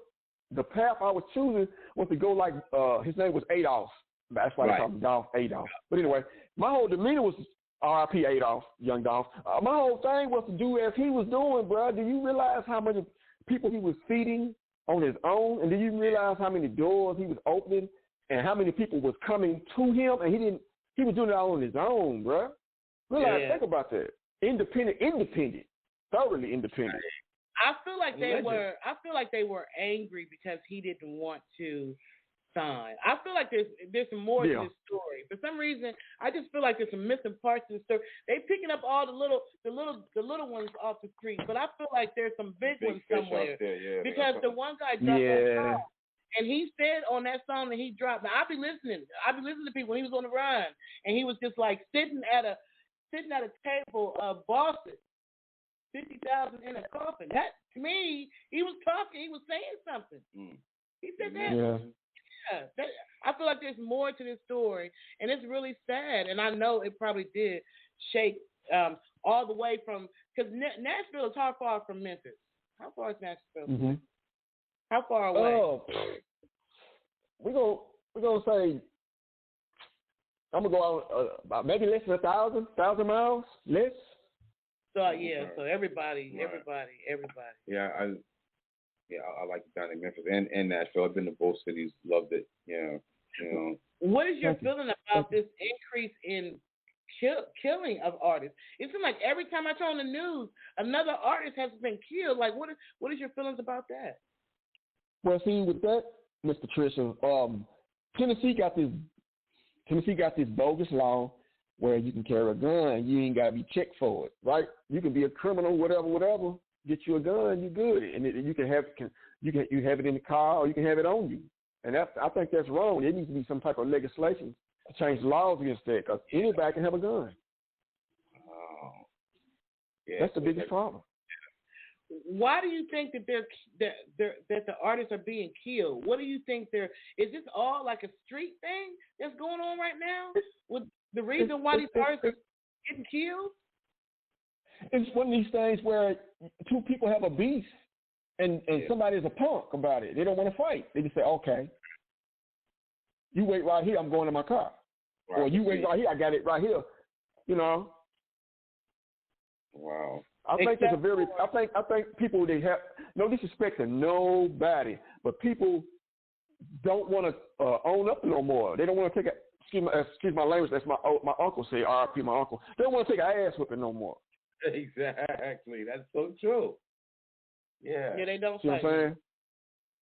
the path I was choosing was to go like his name was Adolph. That's why they call him Dolph Adolph. But anyway, my whole demeanor was R.I.P. Adolph, Young Dolph. My whole thing was to do as he was doing, bro. Do you realize how many people he was feeding on his own? And do you realize how many doors he was opening and how many people was coming to him? And he was doing it all on his own, bro. Think about that. Independent, thoroughly independent. I feel like they were angry because he didn't want to sign. I feel like there's some more to this story. For some reason, I just feel like there's some missing parts of the story. They picking up all the little ones off the street, but I feel like there's some big ones somewhere. There, because the one guy dropped that song, and he said on that song that he dropped. Now I be listening to people when he was on the run, and he was just like sitting at a table of bosses. 50,000 in a coffin. That, to me, he was talking. He was saying something. He said that. Yeah. I feel like there's more to this story, and it's really sad. And I know it probably did shake all the way from, because Nashville is how far from Memphis? How far is Nashville? Mm-hmm. How far away? We're gonna say, I'm gonna go out about maybe less than 1,000 miles, less. So so everybody. Yeah, I like it down in Memphis and Nashville. I've been to both cities, loved it. Yeah, you know. What is your feeling about this increase in killing of artists? It seems like every time I turn on the news, another artist has been killed. Like, what is your feelings about that? Well, see, with that, Miss Patricia, Tennessee got this bogus law where you can carry a gun, you ain't got to be checked for it, right? You can be a criminal, whatever. Get you a gun, you good, and you can have it in the car or you can have it on you, and I think that's wrong. There needs to be some type of legislation to change laws against that, because anybody can have a gun. Oh, yeah, that's the biggest problem. Why do you think that that the artists are being killed? What do you think is this all like a street thing that's going on right now? With the reason why these artists are getting killed? It's one of these things where two people have a beef and somebody is a punk about it. They don't want to fight. They just say, okay, you wait right here, I'm going to my car. Right. Or you wait right here, I got it right here. You know. Wow. I think people, they have no disrespect to nobody, but people don't want to own up no more. They don't want to take excuse my language, that's my uncle say, R.I.P. my uncle. They don't want to take an ass whipping no more. Exactly. That's so true. Yeah. Yeah, they don't fight. You know what I'm saying?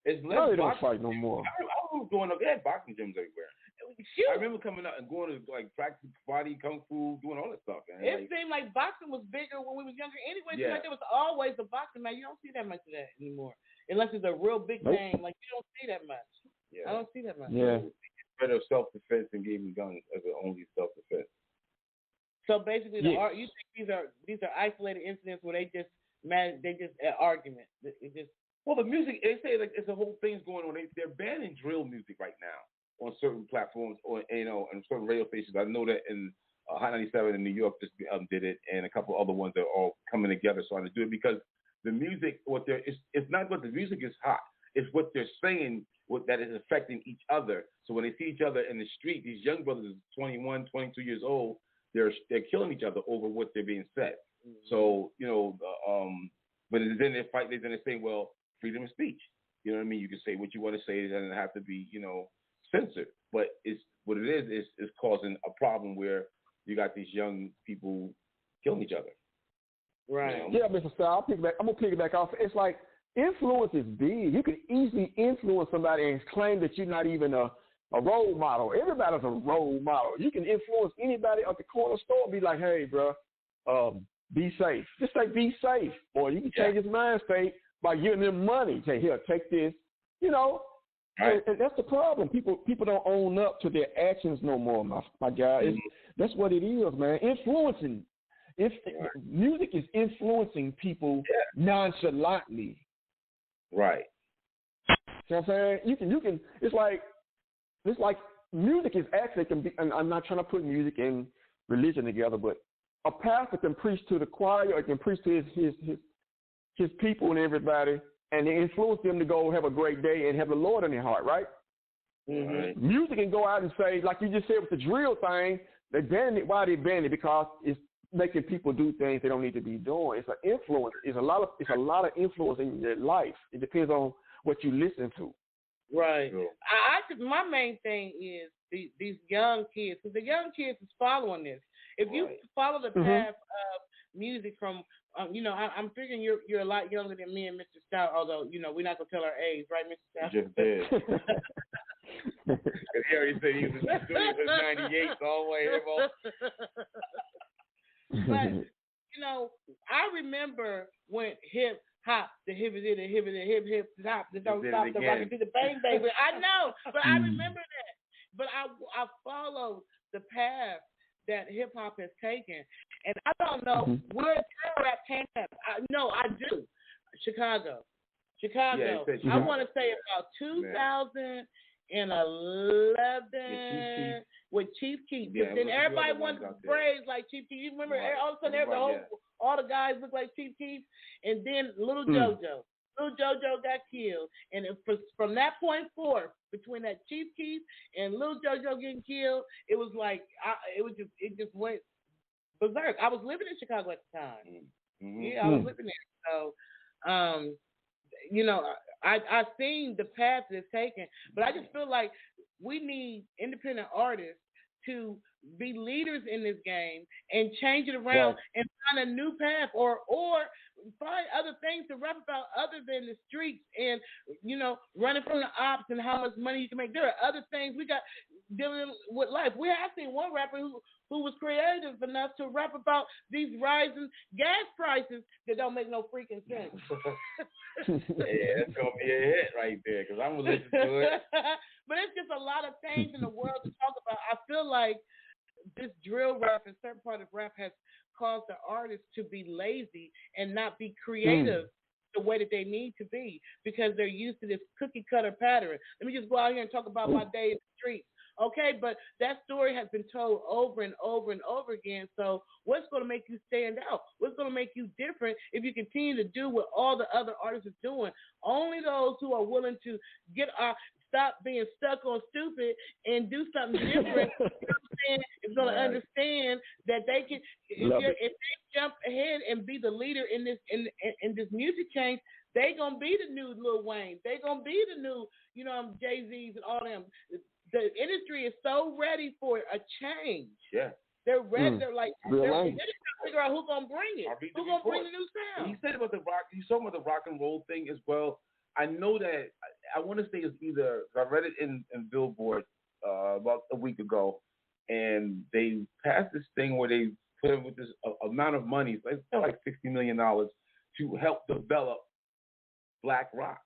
It's no, they don't fight no more. I was growing up, they had boxing gyms everywhere. Shoot. I remember coming out and going to like practice karate, kung fu, doing all that stuff. Man. It seemed like boxing was bigger when we was younger. Anyway, it seemed like there was always a boxing man. You don't see that much of that anymore, unless it's a real big name. Like you don't see that much. Yeah. I don't see that much. Yeah. Better self-defense and gave me guns as the only self-defense. So basically, you think these are isolated incidents where they just argument. Well, the music, they say like it's a whole thing's going on. They're banning drill music right now on certain platforms, or and certain radio stations. I know that in Hot 97 in New York just did it, and a couple other ones that are all coming together starting to do it, because the music, it's not what the music is hot. It's what they're saying that is affecting each other. So when they see each other in the street, these young brothers, 21, 22 years old, they're killing each other over what they're being said. So but then they fight. Then they say, well, freedom of speech. You know what I mean? You can say what you want to say. It doesn't have to be censored. But it's what it is causing a problem where you got these young people killing each other. Right. Yeah, Mr. Stout, I'm gonna piggyback off. It's like influence is big. You can easily influence somebody and claim that you're not even a role model. Everybody's a role model. You can influence anybody at the corner store and be like, hey, bro, be safe. Just say be safe. Or you can change his mind state by giving them money. Say, here, take this. Right. And that's the problem. People don't own up to their actions no more, my guy. That's what it is, man. Influencing. Music is influencing people nonchalantly. Right. You know what I'm saying? You can. It's like music is actually can be. And I'm not trying to put music and religion together, but a pastor can preach to the choir, or can preach to his people and everybody, and they influence them to go have a great day and have the Lord in their heart, right? Mm-hmm. Music can go out and say, like you just said with the drill thing, they banned it. Why they banned it? Because it's making people do things they don't need to be doing. It's an influence. It's a lot of influence in your life. It depends on what you listen to. Right. My main thing is these young kids, because the young kids is following this. If you follow the path of music from, I'm figuring you're a lot younger than me and Mr. Stout, although, we're not going to tell our age, right, Mr. Stout? Just did. He already said he was in the studio since 98, so all the way here, But, I remember when hip hop, the hip is it, the hip is it, hip hop, the don't stop, the rock to the bang bang. But I know, but I remember that. But I followed the path that hip hop has taken, and I don't know where drill rap came from. I do. Chicago. Yeah, I want to say about 2011 with Chief Keef. Because then everybody wanted braids like Chief Keef. You remember all of a sudden all the guys look like Chief Keef, and then Little JoJo. Little JoJo got killed, and from that point forth, between that Chief Keef and Little JoJo getting killed, it was like it just went berserk. I was living in Chicago at the time. Yeah, I was living there. So, I've seen the path that it's taken, but I just feel like we need independent artists to be leaders in this game and change it around and find a new path or find other things to rap about other than the streets and, running from the ops and how much money you can make. There are other things we got dealing with life. I've seen one rapper who was creative enough to rap about these rising gas prices that don't make no freaking sense. Yeah, that's going to be a hit right there because I'm going to listen to it. But it's just a lot of things in the world to talk about. I feel like this drill rap and certain part of rap has caused the artists to be lazy and not be creative the way that they need to be because they're used to this cookie cutter pattern. Let me just go out here and talk about my day in the streets. Okay, but that story has been told over and over and over again. So what's going to make you stand out? What's going to make you different if you continue to do what all the other artists are doing? Only those who are willing to stop being stuck on stupid and do something different is going to understand that they can, if they jump ahead and be the leader in this music change, they going to be the new Lil Wayne. They going to be the new, Jay-Z's and all them. The industry is so ready for a change. Yeah. They're ready. They're like, they're trying to figure out who's going to bring it. Who's going to bring the new sound? He said about the rock, you saw about the rock and roll thing as well. I know that, I want to say it's either, I read it in Billboard about a week ago, and they passed this thing where they put in with this amount of money, like $60 million to help develop black rock.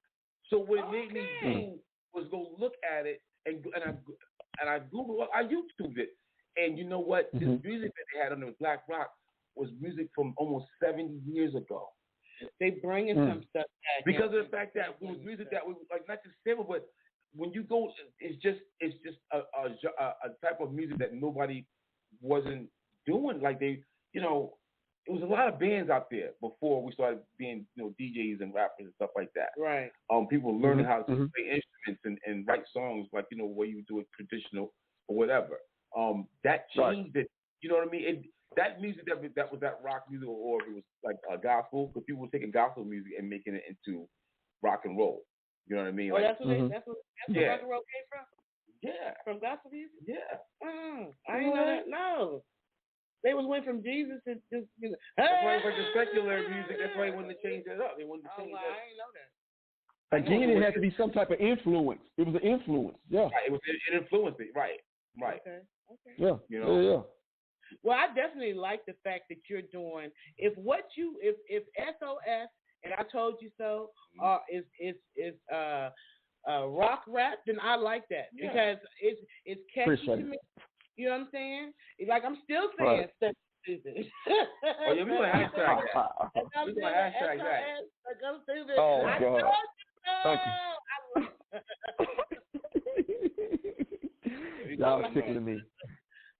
So what it made me do was go look at it, and I Googled, I YouTubed it, and you know what? This music that they had on the black rock was music from almost 70 years ago. They bringing some stuff back because of the fact that it was music that was like not just simple, but when you go, it's just a type of music that nobody wasn't doing. Like they, it was a lot of bands out there before we started being, DJs and rappers and stuff like that. Right. People learning how to play instruments and write songs, like where you do it traditional or whatever. That changed it You know what I mean? That music that was that rock music, or if it was like gospel, because people were taking gospel music and making it into rock and roll. You know what I mean? Well, like, that's where rock and roll came from? Yeah. From gospel music? Yeah. I didn't know that. No. They was went from Jesus to just, you know. That's why it was like the secular music. That's why they wanted to change that up. They wanted to change that. I didn't know that. Again, it had to be some type of influence. It was an influence. Yeah. Right. It influenced it. Right. Okay. Yeah. You know? Yeah. Well, I definitely like the fact that you're doing. If SOS and I Told You So is rock rap, then I like that because it's catchy to me. You know what I'm saying? Like I'm still saying stuff stupid. Oh yeah, we gonna hashtag that. We gonna hashtag that. Like I'm stupid. Oh I God. Thank you. Y'all are tickling me.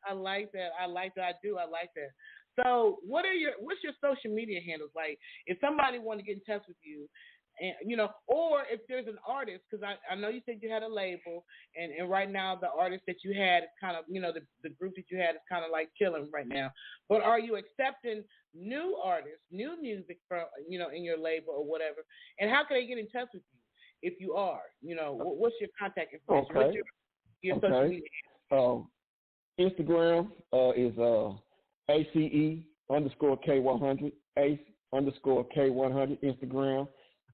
I like that. I like that. I like that. So, what's your social media handles? Like, if somebody want to get in touch with you, and or if there's an artist, because I know you said you had a label, and right now the artist that you had is kind of, the group that you had is kind of like chilling right now. But are you accepting new artists, new music from, in your label or whatever? And how can they get in touch with you if you are? What's your contact information? Okay. What's your social media handles? Instagram is ACE_K100, ACE_K100 Instagram.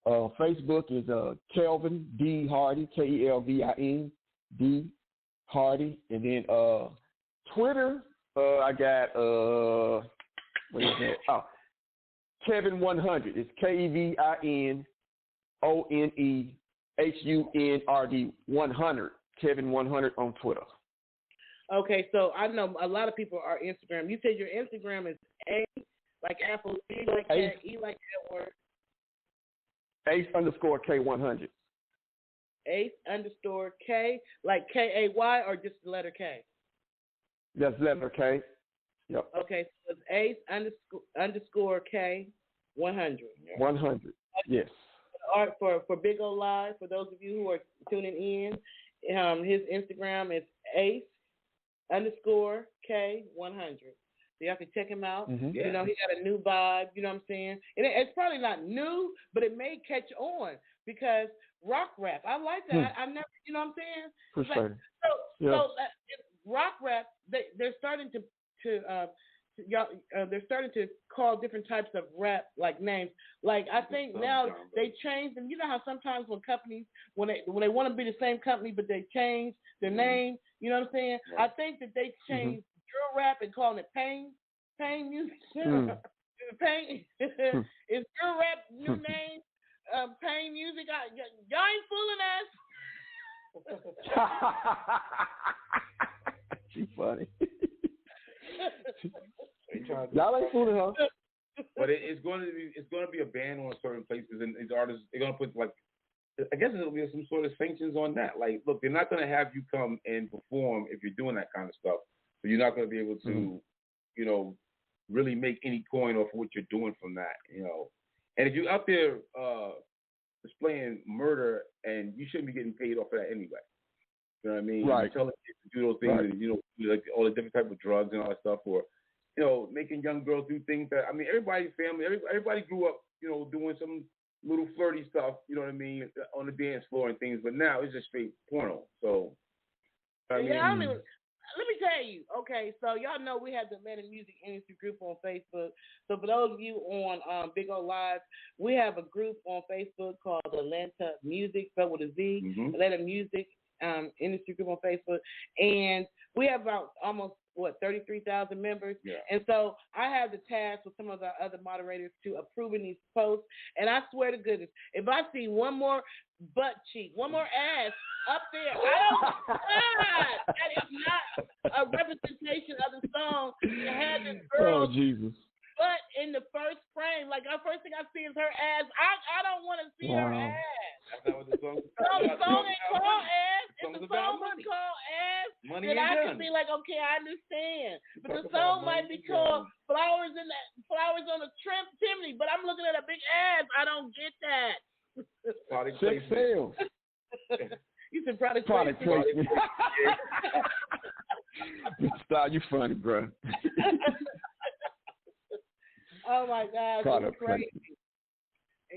Facebook is Kelvin D Hardy, KELVIN D Hardy, and then Twitter I got what is that? Oh, Kevin100. It's KEVINONEHUNRD 100. Kevin100 on Twitter. Okay, so I know a lot of people are Instagram. You said your Instagram is A like Apple, E like cat, E like Edward. ACE_K100. ACE_K like KAY or just the letter K? That's letter K. Yep. Okay, so it's ACE_K 100. 100. Yes. Art for Big O Live, for those of you who are tuning in, his Instagram is ACE_K 100. So y'all can check him out. Mm-hmm. He got a new vibe, you know what I'm saying? And it's probably not new, but it may catch on because rock rap, I like that. I never, you know what I'm saying? For sure. So rock rap, they're starting to they're starting to call different types of rap like names. Like I think now they changed them. You know how sometimes when companies when they want to be the same company but they change their name, you know what I'm saying? I think that they changed drill rap and calling it pain music. Pain is drill rap new name? Pain music. Y'all ain't fooling us. She's funny. Y'all ain't fooling her. But it's going to be a ban on certain places, and these artists they're going to put I guess there'll be some sort of sanctions on that. Like, look, they're not going to have you come and perform if you're doing that kind of stuff. So you're not going to be able to, really make any coin off of what you're doing from that, And if you're out there displaying murder, and you shouldn't be getting paid off of that anyway. You know what I mean? Right. You're telling kids to do those things, and, like all the different type of drugs and all that stuff, or making young girls do things that everybody's family, everybody grew up, doing some little flirty stuff, you know what I mean, on the dance floor and things. But now it's just straight porno. So, let me tell you. Okay, so y'all know we have the Atlanta Music Industry Group on Facebook. So for those of you on Big O Live, we have a group on Facebook called Atlanta Music, spelled with a Z. Atlanta Music Industry Group on Facebook, and we have about almost 33,000 members. Yeah. And so I have the task with some of the other moderators to approving these posts. And I swear to goodness, if I see one more butt cheek, one more ass up there, that is not a representation of the song to have this girl. Oh, Jesus. But in the first frame, like the first thing I see is her ass. I don't want to see her ass. That's not what the song is about. No, the song ain't called ass. If the song was called ass, then I can be like, okay, I understand. But the song might be called Flowers on a Chimney, but I'm looking at a big ass. I don't get that. Sex sales. You said product placement. Stout, you funny, bro. Oh my gosh, it's crazy.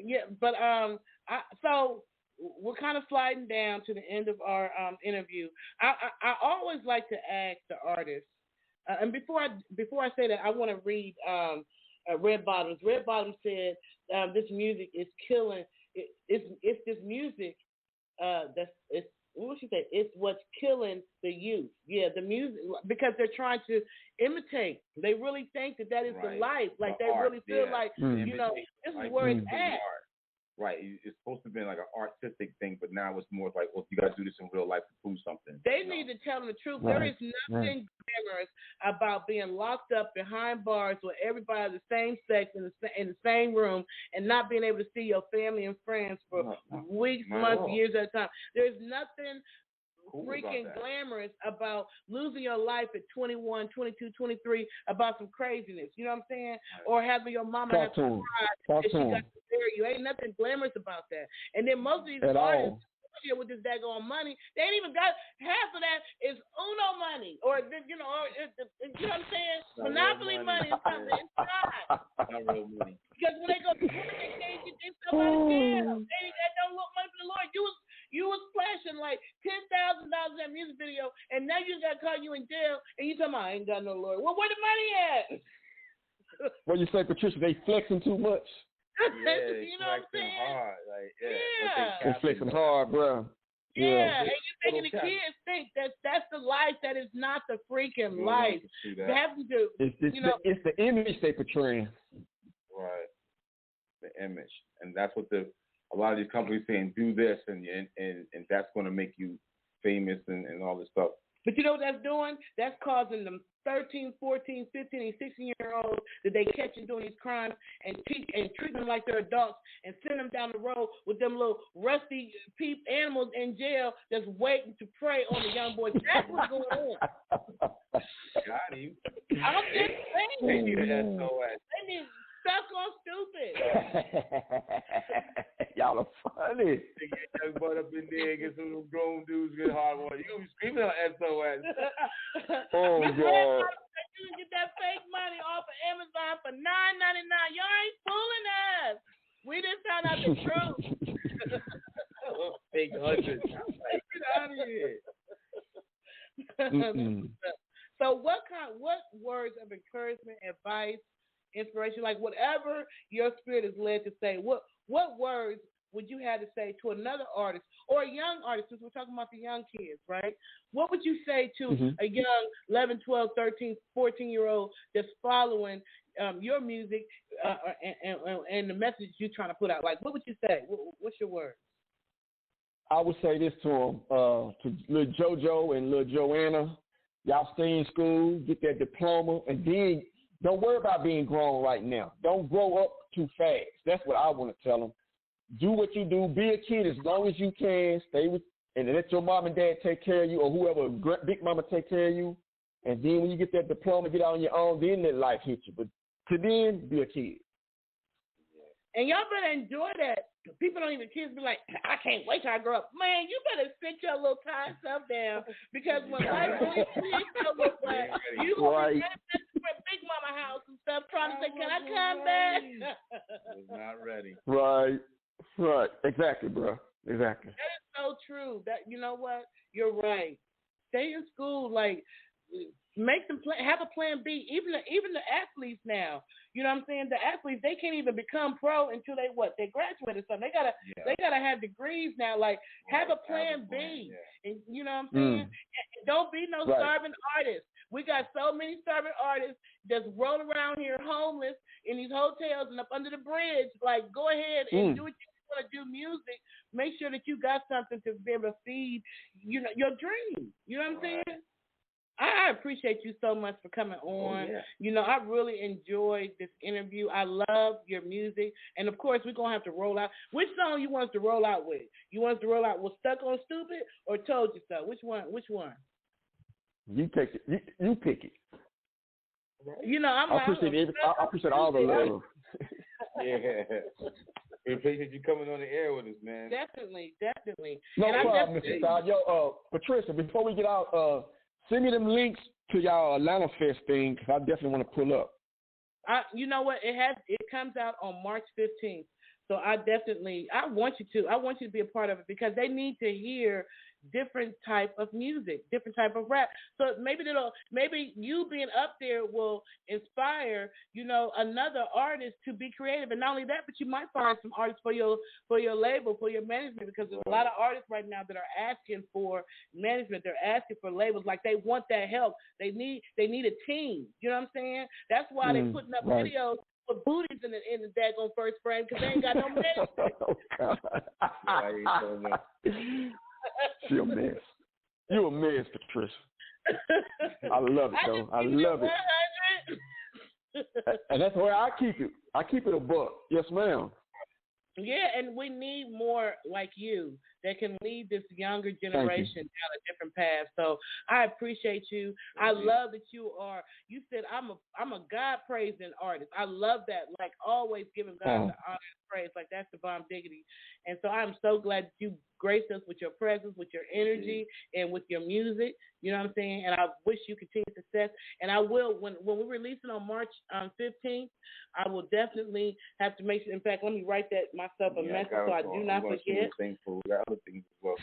Yeah, but so we're kind of sliding down to the end of our interview. I always like to ask the artists, and before I say that, I want to read Red Bottoms. Red Bottoms said this music is killing. It's this music it's what would she say? It's what's killing the youth. Yeah, the music, because they're trying to imitate. They really think that is the life. Like, they really feel like, you know, this is where it's at. Right. It's supposed to be like an artistic thing, but now it's more like, well, you got to do this in real life to prove something. They need to tell them the truth. Right. There is nothing glamorous about being locked up behind bars with everybody of the same sex in the same room and not being able to see your family and friends for weeks, months, years at a time. There's nothing freaking glamorous about losing your life at 21, 22, 23 about some craziness. You know what I'm saying? Right. Or having your mama have to cry that she got to bury you. Ain't nothing glamorous about that. And then most of these artists here with this daggone money, they ain't even got half of that is Uno money, or you know, you know what I'm saying? Monopoly money is something. It's not real money. Because when they go to court, they can't get their stuff out of jail. They ain't got no money for the Lord. You was flashing like $10,000 in that music video, and now you got caught you in jail, and you talking about I ain't got no lawyer. Well, where the money at? What you say, Patricia? They flexing too much. Yeah, you know what I'm saying? Hard. Like, They flexing hard, bro. Yeah, and you're making the kids think that's the life. That is not the freaking life. Having to, it's the image they portraying. Right, the image, and that's what a lot of these companies saying. Do this, and that's going to make you famous and all this stuff. But you know what that's doing? That's causing them 13, 14, 15, and 16-year-olds that they catch and doing these crimes and treat them like they're adults and send them down the road with them little rusty peep animals in jail that's waiting to prey on the young boys. That's what's going on. Got him. I'm just saying. They need stuck on stupid. Y'all are funny. They get young butt up in there and get some of them grown dudes get hard one. You gonna be screaming on SOS. Oh God. You can get that fake money off of Amazon for $9.99. Y'all ain't fooling us. We just found out the truth. Fake hundreds. Get out of here. So what words of encouragement, advice, inspiration, like whatever your spirit is led to say, what words would you have to say to another artist or a young artist, since we're talking about the young kids, right? What would you say to a young 11, 12, 13, 14-year-old that's following your music and the message you're trying to put out? Like, what would you say? What's your word? I would say this to them, to little JoJo and little Joanna. Y'all stay in school, get that diploma, and then don't worry about being grown right now. Don't grow up too fast. That's what I want to tell them. Do what you do. Be a kid as long as you can. Stay with, and let your mom and dad take care of you, or whoever, big mama take care of you. And then when you get that diploma, get out on your own, then let life hit you. But to then, be a kid. And y'all better enjoy that. People don't even, kids be like, I can't wait till I grow up. Man, you better sit your little tired self down, because when life really hits your little butt, you going to be at Big Mama house and stuff trying to say, can I come back? Was not ready. Right. Exactly, bro. Exactly. That is so true. That, you know what? You're right. Stay in school. Like, make them have a plan B. Even the athletes now, you know what I'm saying? The athletes, they can't even become pro until they graduate or something. They gotta have degrees now. Like, have a plan B. Yeah. And you know what I'm saying? And don't be no starving artist. We got so many starving artists that's rolling around here homeless in these hotels and up under the bridge. Like, go ahead and do what you want to do. Music. Make sure that you got something to be able to feed, you know, your dream. You know what I'm saying? I appreciate you so much for coming on. You know, I really enjoyed this interview. I love your music. And, of course, we're going to have to roll out. Which song you want us to roll out with? You want us to roll out with Stuck on Stupid or Told You So? Which one? You take it. You pick it. You know, I appreciate all the love. Yeah. We appreciate you coming on the air with us, man. Definitely. No problem, Mr. Stout. Yo, Patricia, before we get out, Send me them links to y'all Atlanta Fest thing, because I definitely want to pull up. You know what? It comes out on March 15th. So I want you to be a part of it, because they need to hear different type of music, different type of rap. So maybe you being up there will inspire, another artist to be creative. And not only that, but you might find some artists for your label, for your management, because there's a lot of artists right now that are asking for management. They're asking for labels. Like, they want that help. They need a team. You know what I'm saying? That's why they're putting up videos with booties in the daggone first frame, because they ain't got no management. Oh, God. You're a mess. You a mess, Patricia. I love it, though. I love it. And that's where I keep it. I keep it a buck. Yes, ma'am. Yeah, and we need more like you that can lead this younger generation down a different path. So I appreciate you. I love that you said I'm a God-praising artist. I love that. Like, always giving God the honor and praise. Like, that's the bomb diggity. And so I'm so glad that you graced us with your presence, with your energy, and with your music. You know what I'm saying? And I wish you continued success. And I will, when we release it on March 15th, I will definitely have to make sure. In fact, let me write that myself a message so I do not forget. We got other things as well.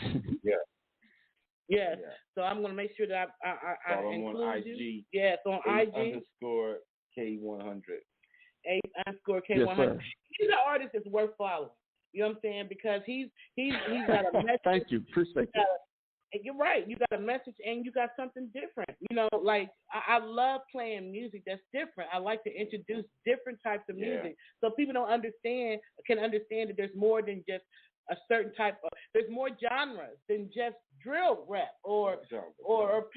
Yeah. So I'm going to make sure that I include on IG. you. Yeah, so on IG. _K100. _K100. He's an artist that's worth following. You know what I'm saying? Because he's got a message. Thank you. Appreciate that. You're right. You got a message and you got something different. Like, I love playing music that's different. I like to introduce different types of music so people can understand that there's more than just a certain type of. There's more genres than just drill rap or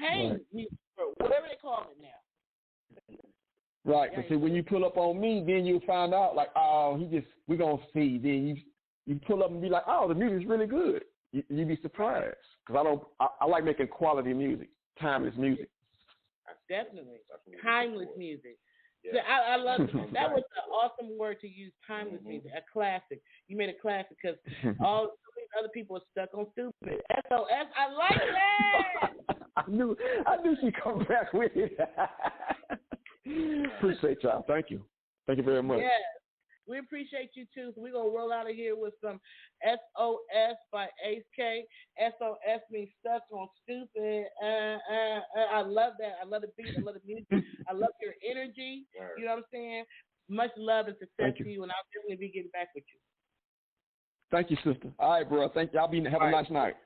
pain music or whatever they call it now. Right. Because see, when you pull up on me, then you'll find out, like, we're going to see. Then you pull up and be like, oh, the music's really good. You'd be surprised. Because I like making quality music, timeless music. Definitely. Timeless music. Yeah. I love it. That was an awesome word to use, timeless music, a classic. You made a classic, because all these other people are stuck on stupid. SOS, I like that. I knew she'd come back with it. Appreciate y'all. Thank you. Thank you very much. Yes. We appreciate you, too. So we're going to roll out of here with some SOS by Ace K. SOS means stuck on stupid. I love that. I love the beat. I love the music. I love your energy. You know what I'm saying? Much love and success to you, and I'll definitely be getting back with you. Thank you, sister. All right, bro. Thank you. Have a nice night.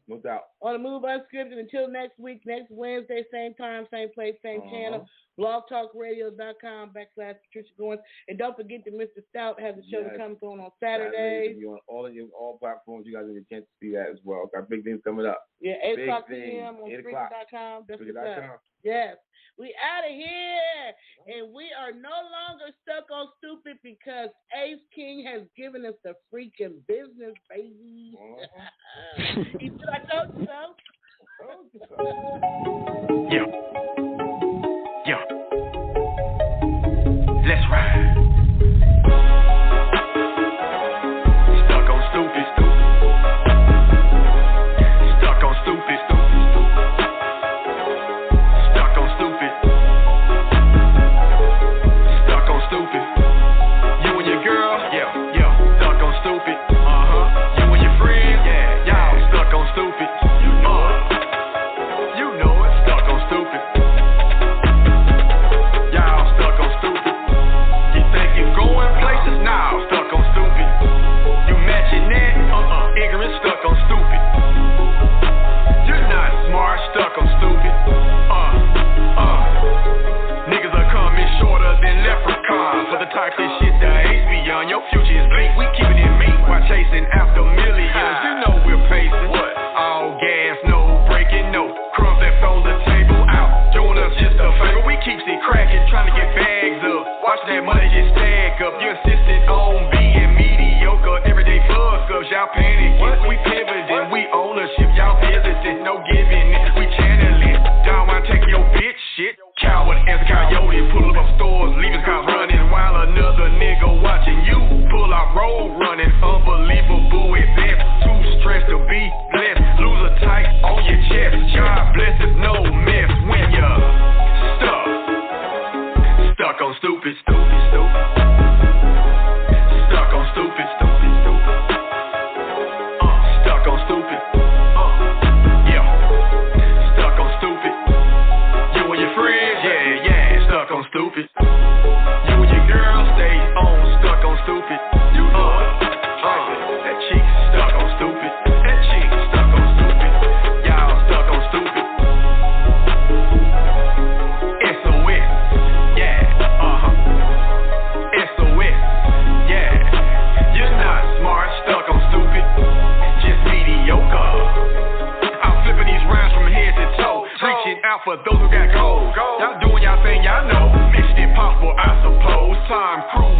No doubt. On the Move Unscripted. Until next week, next Wednesday, same time, same place, same channel. blogtalkradio.com/Patricia Goins. And don't forget that Mr. Stout has a show that comes on Saturdays. On all platforms, you guys have a chance to see that as well. Got big things coming up. Yeah, 8 o'clock p.m. on Spreaker.com. That's what's up. Yes. We out of here. And we are no longer stuck on stupid, because Ace King has given us the freaking business, baby. He said, I told you so. Yeah. Let's ride. Stuck on stupid. Stuck on stupid. Stuck on stupid. Stuck on stupid. You and your girl, yeah. Stuck on stupid. You and your friends, y'all stuck on stupid. You know it. Stuck on stupid. Y'all stuck on stupid. Going places now, stuck on stupid. You matching that? Ignorant, stuck on stupid. You're not smart, stuck on stupid. Niggas are coming shorter than leprechauns. For the type of shit that Ace beyond, your future is bleak. We keep it in me while chasing after millions. You know we're pacing. What? All gas, no breaking, no crumbs left on the table. Out, doing us just a favor. We keep it cracking, trying to get bags up. Watch that money just stack up. You insisted on being mediocre. Everyday fuck-ups, y'all panicking. We pivoting, we ownership. Y'all visiting, no giving it. We channeling. Down while take your bitch shit. Coward as a coyote. Pull up stores, leaving cars running. While another nigga watching you pull out road running. Unbelievable at best. Too stressed to be blessed. Lose a tight on your chest. God bless us, no mess. out for those who got gold. Y'all doing y'all thing, y'all know. Mission impossible, I suppose. Time cruise.